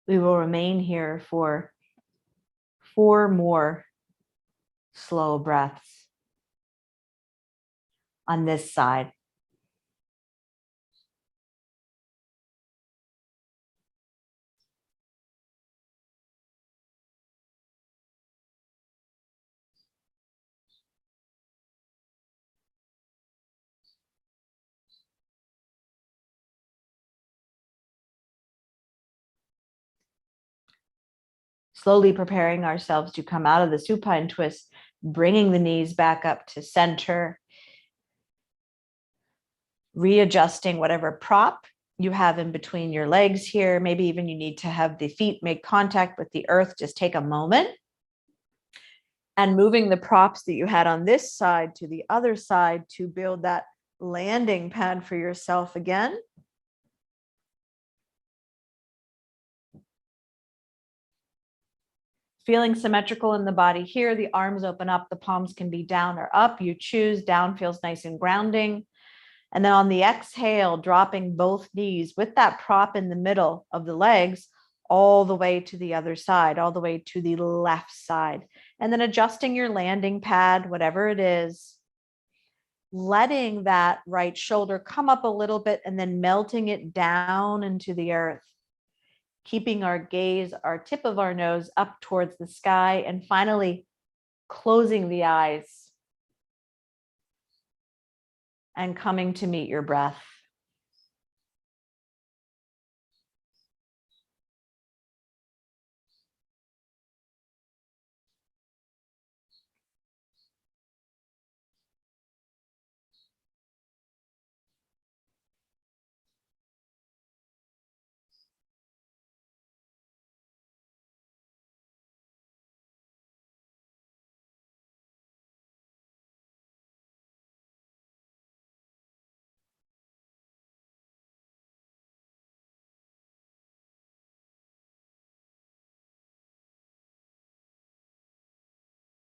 We will remain here for 4 more slow breaths on this side. Slowly preparing ourselves to come out of the supine twist, bringing the knees back up to center, readjusting whatever prop you have in between your legs here. Maybe even you need to have the feet make contact with the earth. Just take a moment. And moving the props that you had on this side to the other side to build that landing pad for yourself again. Feeling symmetrical in the body here. The arms open up, the palms can be down or up. You choose. Down feels nice and grounding. And then on the exhale, dropping both knees with that prop in the middle of the legs all the way to the other side, all the way to the left side. And then adjusting your landing pad, whatever it is, letting that right shoulder come up a little bit and then melting it down into the earth. Keeping our gaze, our tip of our nose up towards the sky, and finally closing the eyes and coming to meet your breath.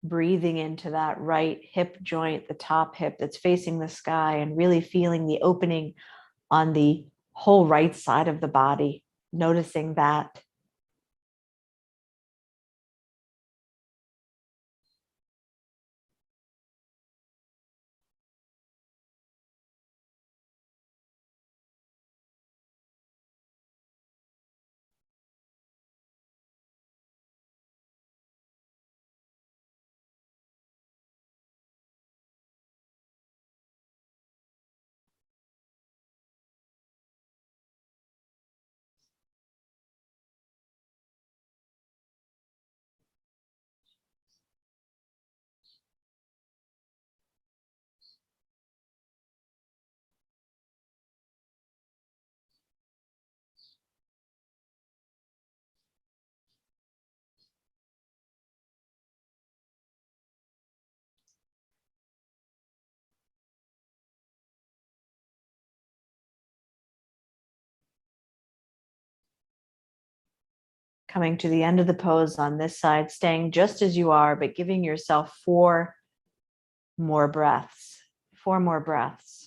Breathing into that right hip joint, the top hip that's facing the sky, and really feeling the opening on the whole right side of the body, noticing that. Coming to the end of the pose on this side, staying just as you are, but giving yourself 4 more breaths. 4 more breaths.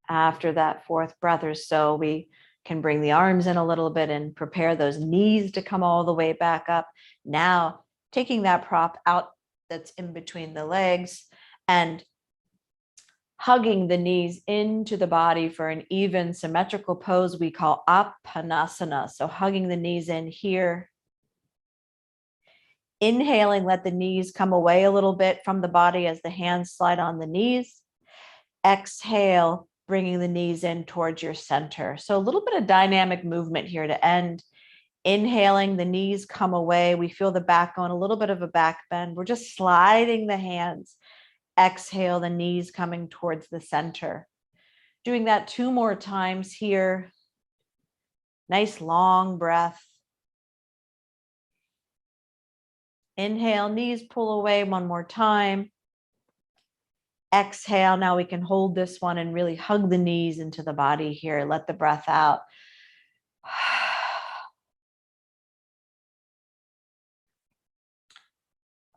After that 4th breath or so, we can bring the arms in a little bit and prepare those knees to come all the way back up. Now, taking that prop out that's in between the legs and hugging the knees into the body for an even symmetrical pose we call Upavista. So hugging the knees in here. Inhaling, let the knees come away a little bit from the body as the hands slide on the knees. Exhale, bringing the knees in towards your center. So a little bit of dynamic movement here to end. Inhaling, the knees come away. We feel the back going, a little bit of a back bend. We're just sliding the hands. Exhale, the knees coming towards the center. Doing that 2 more times here. Nice long breath. Inhale, knees pull away 1 more time. Exhale, now we can hold this one and really hug the knees into the body here. Let the breath out.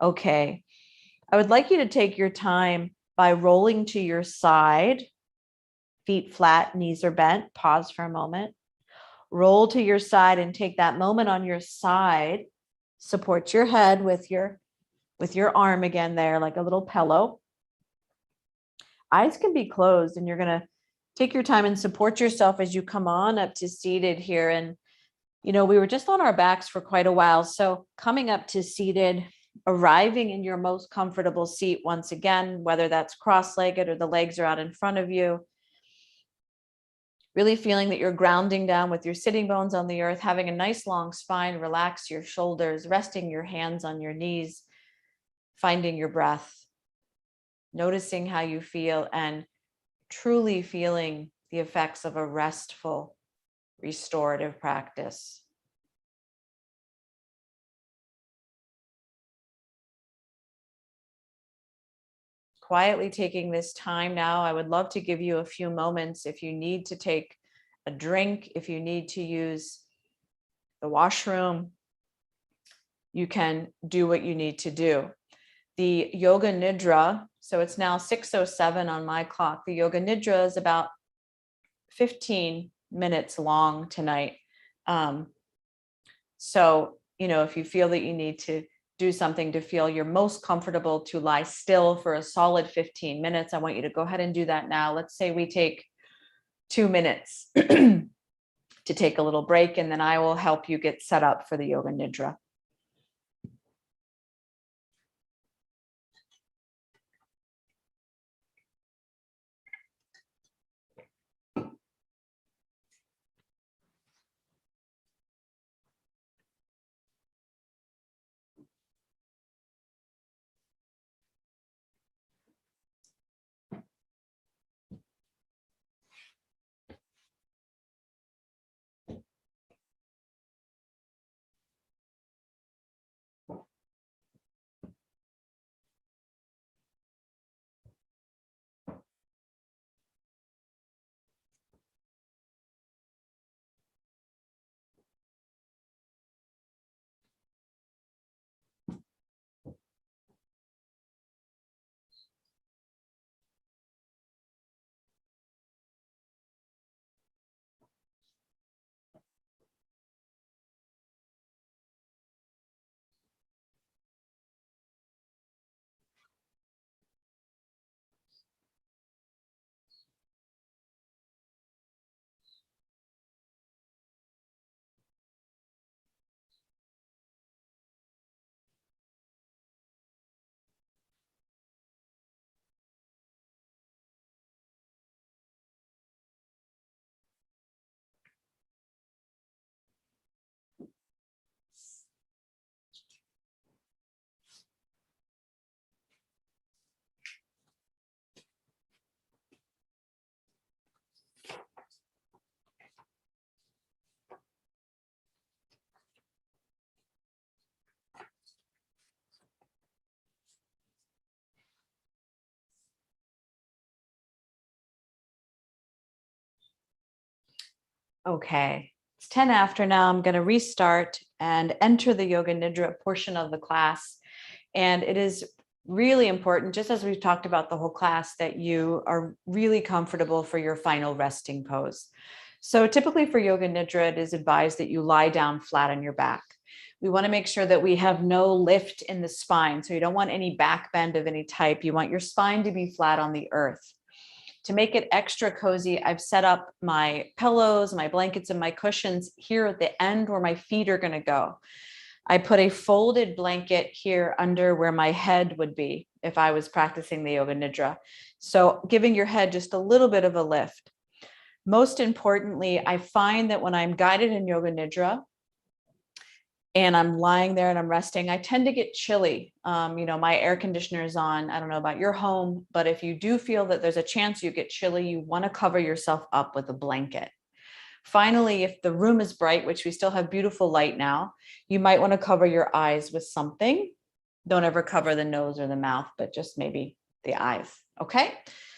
Okay, I would like you to take your time by rolling to your side, feet flat, knees are bent. Pause for a moment. Roll to your side and take that moment on your side. Support your head with your arm again there, like a little pillow. Eyes can be closed, and you're going to take your time and support yourself as you come on up to seated here. And, we were just on our backs for quite a while. So coming up to seated, arriving in your most comfortable seat once again, whether that's cross-legged or the legs are out in front of you. Really feeling that you're grounding down with your sitting bones on the earth, having a nice long spine, relax your shoulders, resting your hands on your knees. finding your breath, noticing how you feel, and truly feeling the effects of a restful, restorative practice. Quietly taking this time now, I would love to give you a few moments if you need to take a drink, if you need to use the washroom, you can do what you need to do. The Yoga Nidra, so it's now 6:07 on my clock. The Yoga Nidra is about 15 minutes long tonight. So, if you feel that you need to do something to feel you're most comfortable to lie still for a solid 15 minutes, I want you to go ahead and do that now. Let's say we take 2 minutes to take a little break, and then I will help you get set up for the Yoga Nidra. Okay, it's 10 after now. I'm going to restart and enter the Yoga Nidra portion of the class. And it is really important, just as we've talked about the whole class, that you are really comfortable for your final resting pose. So typically for Yoga Nidra, it is advised that you lie down flat on your back. We want to make sure that we have no lift in the spine. So you don't want any back bend of any type. You want your spine to be flat on the earth. To make it extra cozy, I've set up my pillows, my blankets, and my cushions here at the end where my feet are going to go. I put a folded blanket here under where my head would be if I was practicing the Yoga Nidra. So giving your head just a little bit of a lift. Most importantly, I find that when I'm guided in Yoga Nidra and I'm lying there and I'm resting, I tend to get chilly. My air conditioner is on. I don't know about your home, but if you do feel that there's a chance you get chilly, you want to cover yourself up with a blanket. Finally, if the room is bright, which we still have beautiful light now, you might want to cover your eyes with something. Don't ever cover the nose or the mouth, but just maybe the eyes. Okay.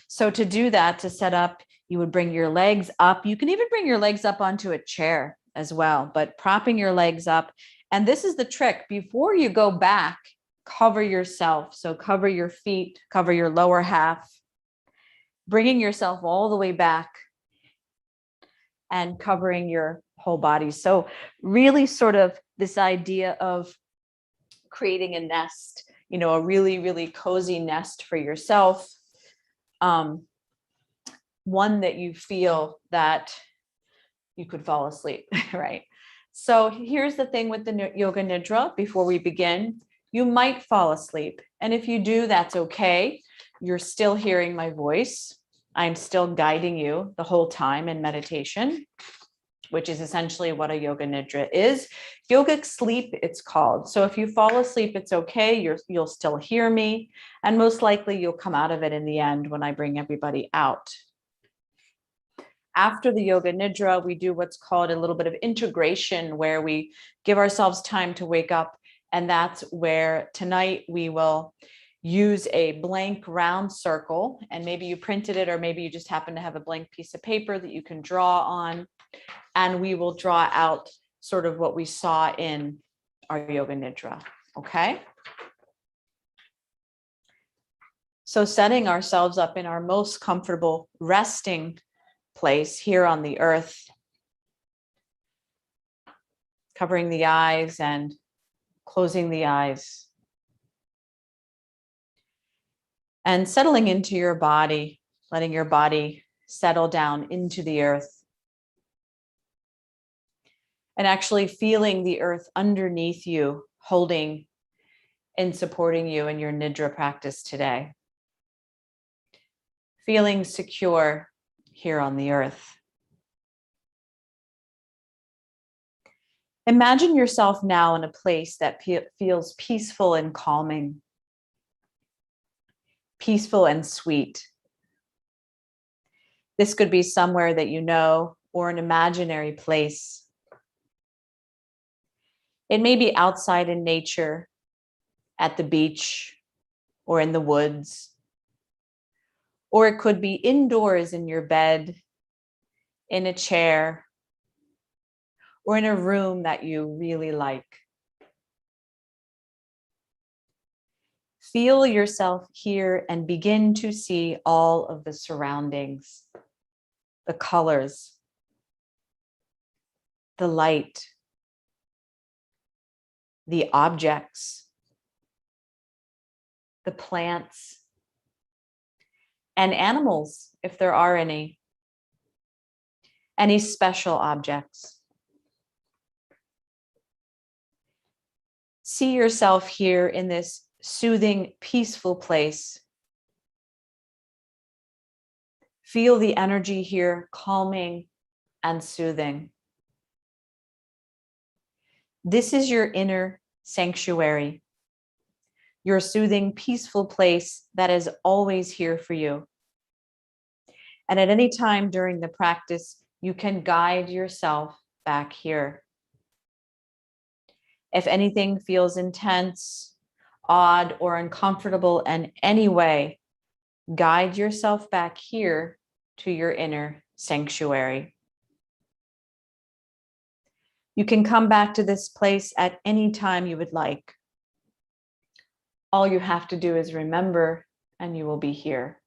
So to do that, to set up, you would bring your legs up. You can even bring your legs up onto a chair as well, but propping your legs up. And this is the trick. Before you go back, cover yourself. So cover your feet, cover your lower half, bringing yourself all the way back and covering your whole body. So really sort of this idea of creating a nest, a really, really cozy nest for yourself. One that you feel that you could fall asleep, right? So here's the thing with the Yoga Nidra before we begin. You might fall asleep. And if you do, that's okay. You're still hearing my voice. I'm still guiding you the whole time in meditation. which is essentially what a yoga nidra is. Yogic sleep, it's called. So if you fall asleep, it's okay. You'll still hear me, and most likely you'll come out of it in the end when I bring everybody out. After the yoga nidra, we do what's called a little bit of integration, where we give ourselves time to wake up. And that's where tonight we will use a blank round circle, and maybe you printed it, or maybe you just happen to have a blank piece of paper that you can draw on. And we will draw out sort of what we saw in our yoga nidra. Okay. So setting ourselves up in our most comfortable resting place here on the earth, covering the eyes and closing the eyes, and settling into your body, letting your body settle down into the earth, and actually feeling the earth underneath you, holding and supporting you in your nidra practice today. Feeling secure here on the earth. Imagine yourself now in a place that feels peaceful and calming, peaceful and sweet. This could be somewhere that you know, or an imaginary place. It may be outside in nature, at the beach, or in the woods. Or it could be indoors in your bed, in a chair, or in a room that you really like. Feel yourself here and begin to see all of the surroundings, the colors, the light, the objects, the plants, and animals, if there are any special objects. See yourself here in this soothing, peaceful place. Feel the energy here, calming and soothing. This is your inner sanctuary, your soothing, peaceful place that is always here for you. And at any time during the practice, you can guide yourself back here. If anything feels intense, odd, or uncomfortable in any way, guide yourself back here to your inner sanctuary. You can come back to this place at any time you would like. All you have to do is remember, and you will be here.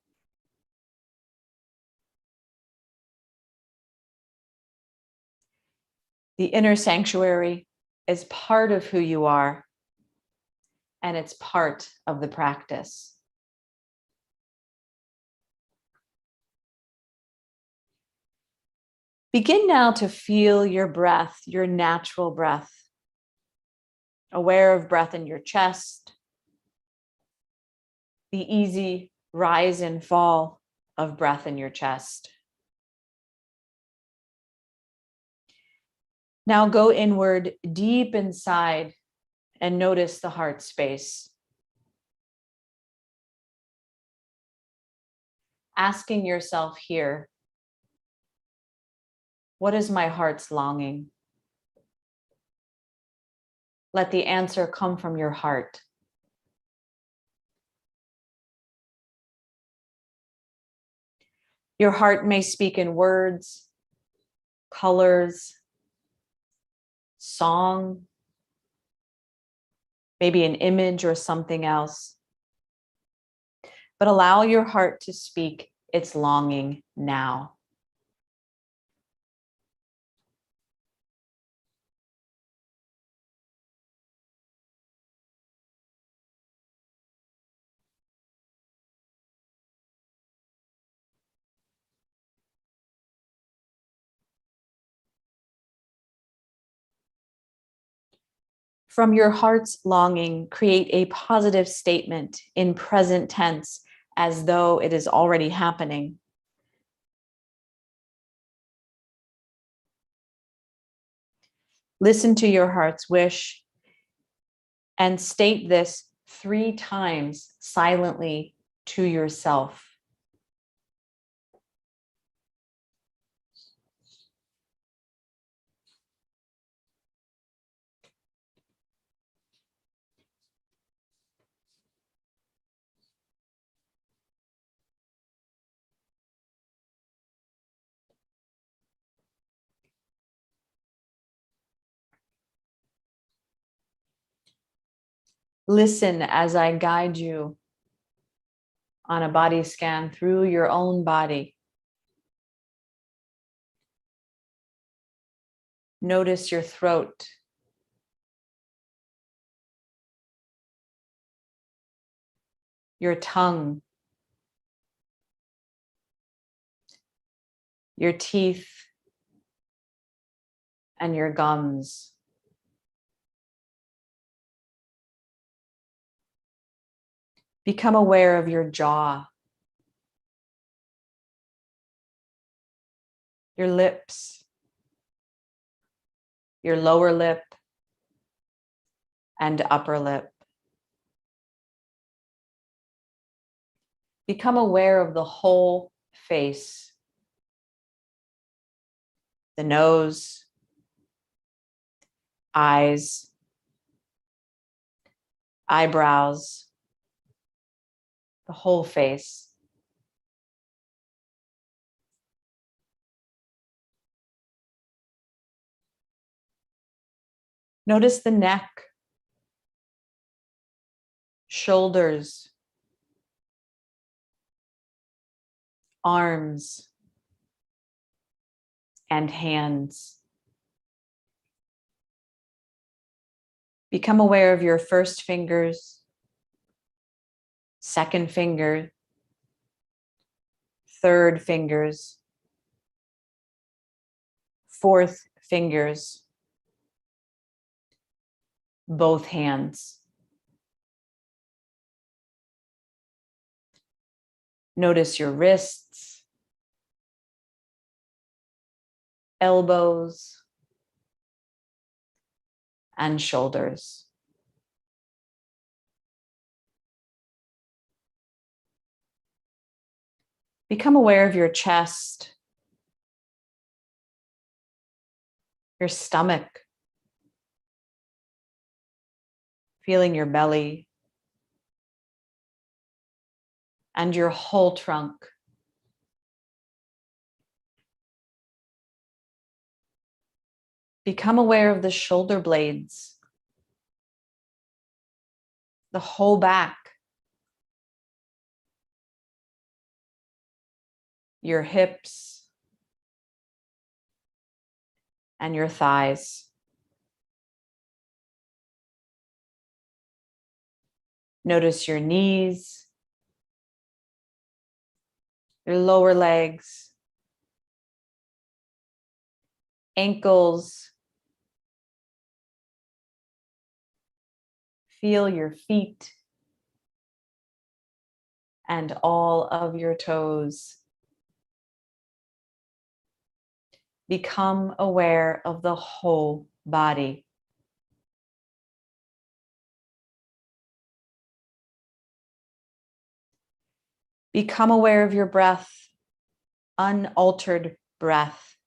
The inner sanctuary is part of who you are, and it's part of the practice. Begin now to feel your breath, your natural breath. Aware of breath in your chest, the easy rise and fall of breath in your chest. Now go inward, deep inside, and notice the heart space. Asking yourself here, what is my heart's longing? Let the answer come from your heart. Your heart may speak in words, colors, song, maybe an image or something else. But allow your heart to speak its longing now. From your heart's longing, create a positive statement in present tense as though it is already happening. Listen to your heart's wish and state this 3 times silently to yourself. Listen as I guide you on a body scan through your own body. Notice your throat. Your tongue. Your teeth and your gums. Become aware of your jaw, your lips, your lower lip and upper lip. Become aware of the whole face, the nose, eyes, eyebrows, the whole face. Notice the neck, shoulders, arms, and hands. Become aware of your first fingers, second finger, third fingers, fourth fingers, both hands. Notice your wrists, elbows, and shoulders. Become aware of your chest, your stomach, feeling your belly, and your whole trunk. Become aware of the shoulder blades, the whole back, your hips, and your thighs. Notice your knees, your lower legs, ankles. Feel your feet and all of your toes. Become aware of the whole body. Become aware of your breath, unaltered breath.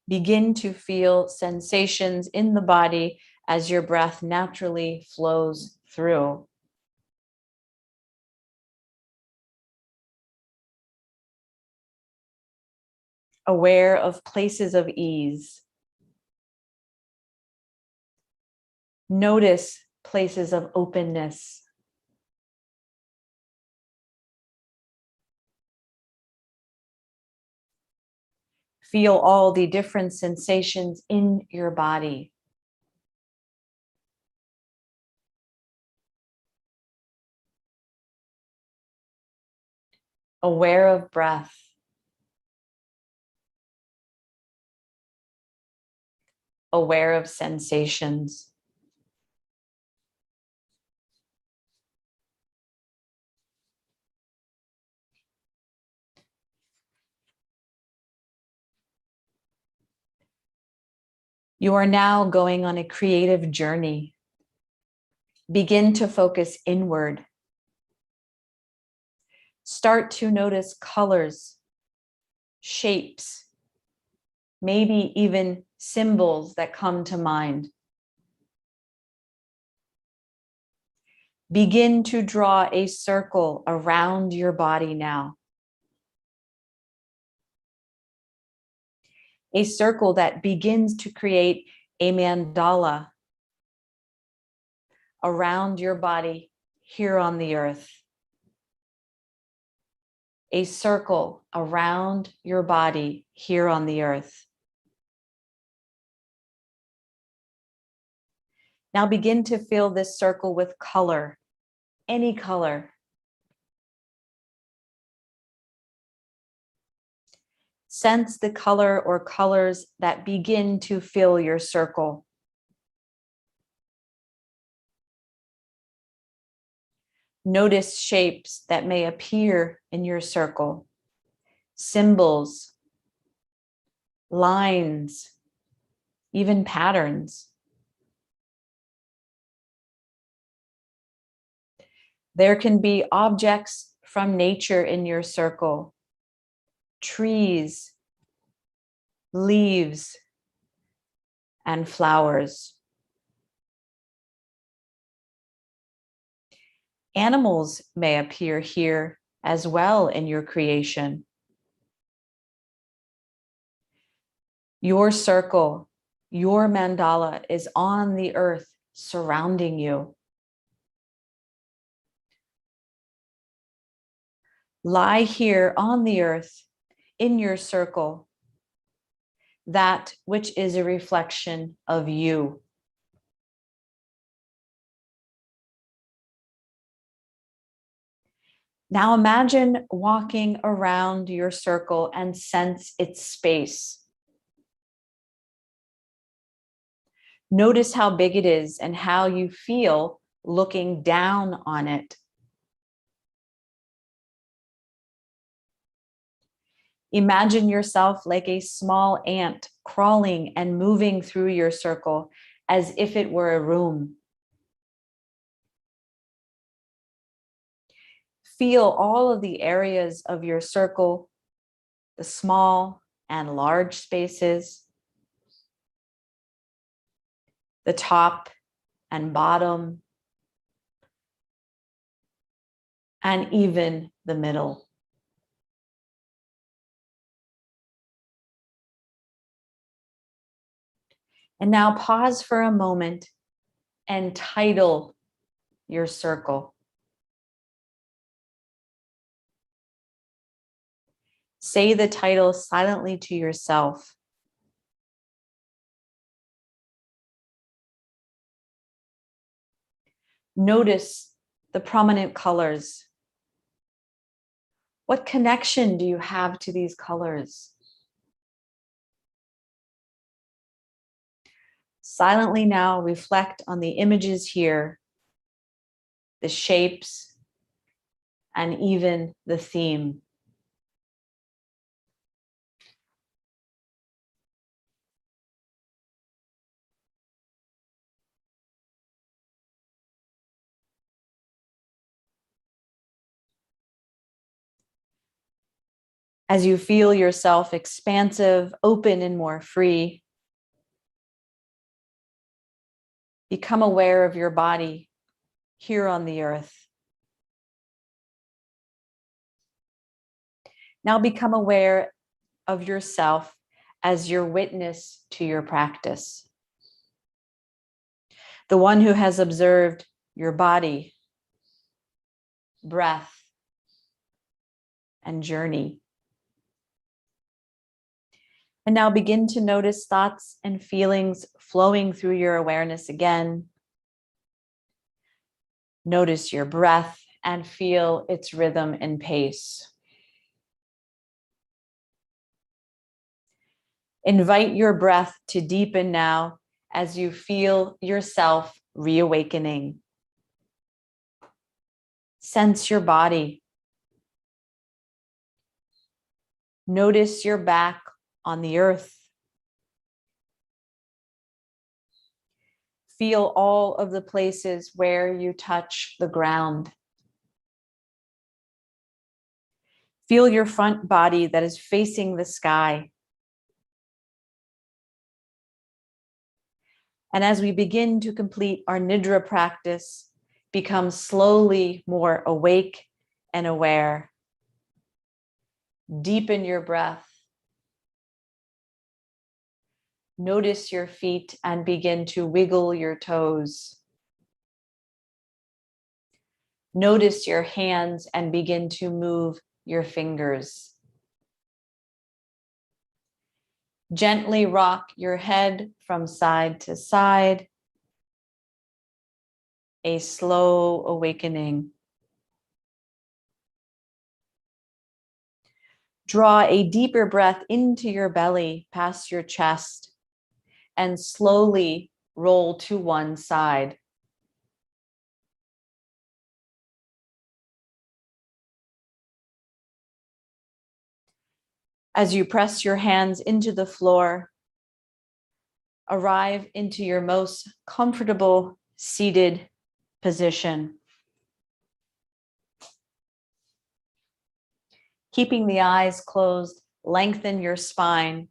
Begin to feel sensations in the body as your breath naturally flows through. Aware of places of ease. Notice places of openness. Feel all the different sensations in your body. Aware of breath. Aware of sensations. You are now going on a creative journey. Begin to focus inward. Start to notice colors, shapes, maybe even symbols that come to mind. Begin to draw a circle around your body now. A circle that begins to create a mandala around your body here on the earth. A circle around your body here on the earth. Now begin to fill this circle with color, any color. Sense the color or colors that begin to fill your circle. Notice shapes that may appear in your circle, symbols, lines, even patterns. There can be objects from nature in your circle, trees, leaves, and flowers. Animals may appear here as well in your creation. Your circle, your mandala is on the earth surrounding you. Lie here on the earth in your circle, that which is a reflection of you. Now imagine walking around your circle and sense its space. Notice how big it is and how you feel looking down on it. Imagine yourself like a small ant crawling and moving through your circle as if it were a room. Feel all of the areas of your circle, the small and large spaces, the top and bottom, and even the middle. And now pause for a moment and title your circle. Say the title silently to yourself. Notice the prominent colors. What connection do you have to these colors? Silently now reflect on the images here, the shapes, and even the theme. As you feel yourself expansive, open, and more free, become aware of your body here on the earth. Now become aware of yourself as your witness to your practice. The one who has observed your body, breath, and journey. And now begin to notice thoughts and feelings flowing through your awareness again. Notice your breath and feel its rhythm and pace. Invite your breath to deepen now as you feel yourself reawakening. Sense your body. Notice your back on the earth. Feel all of the places where you touch the ground. Feel your front body that is facing the sky. And as we begin to complete our Nidra practice, become slowly more awake and aware. Deepen your breath. Notice your feet and begin to wiggle your toes. Notice your hands and begin to move your fingers. Gently rock your head from side to side. A slow awakening. Draw a deeper breath into your belly, past your chest, and slowly roll to one side. As you press your hands into the floor, arrive into your most comfortable seated position. Keeping the eyes closed, lengthen your spine.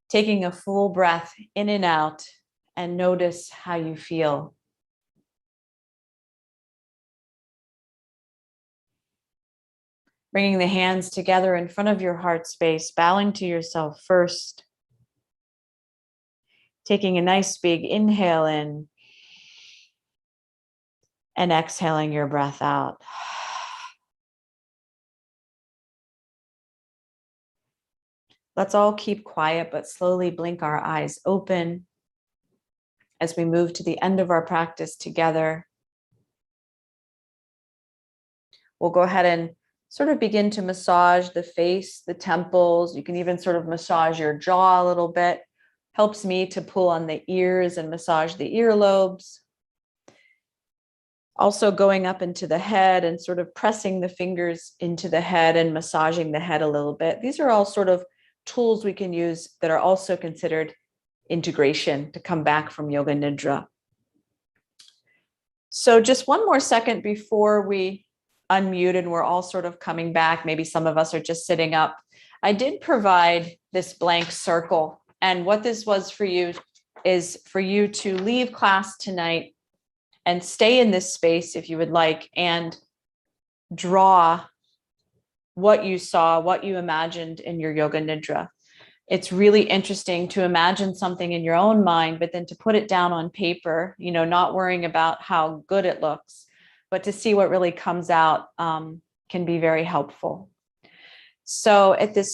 Taking a full breath in and out, and notice how you feel. Bringing the hands together in front of your heart space, bowing to yourself first. Taking a nice big inhale in and exhaling your breath out. Let's all keep quiet, but slowly blink our eyes open as we move to the end of our practice together. We'll go ahead and sort of begin to massage the face, the temples. You can even sort of massage your jaw a little bit. Helps me to pull on the ears and massage the earlobes. Also going up into the head and sort of pressing the fingers into the head and massaging the head a little bit. These are all sort of tools we can use that are also considered integration to come back from Yoga Nidra. So just one more second before we unmute and we're all sort of coming back. Maybe some of us are just sitting up. I did provide this blank circle. And what this was for you is for you to leave class tonight and stay in this space if you would like, and draw what you saw, what you imagined in your Yoga Nidra. It's really interesting to imagine something in your own mind, but then to put it down on paper, not worrying about how good it looks, but to see what really comes out can be very helpful. So at this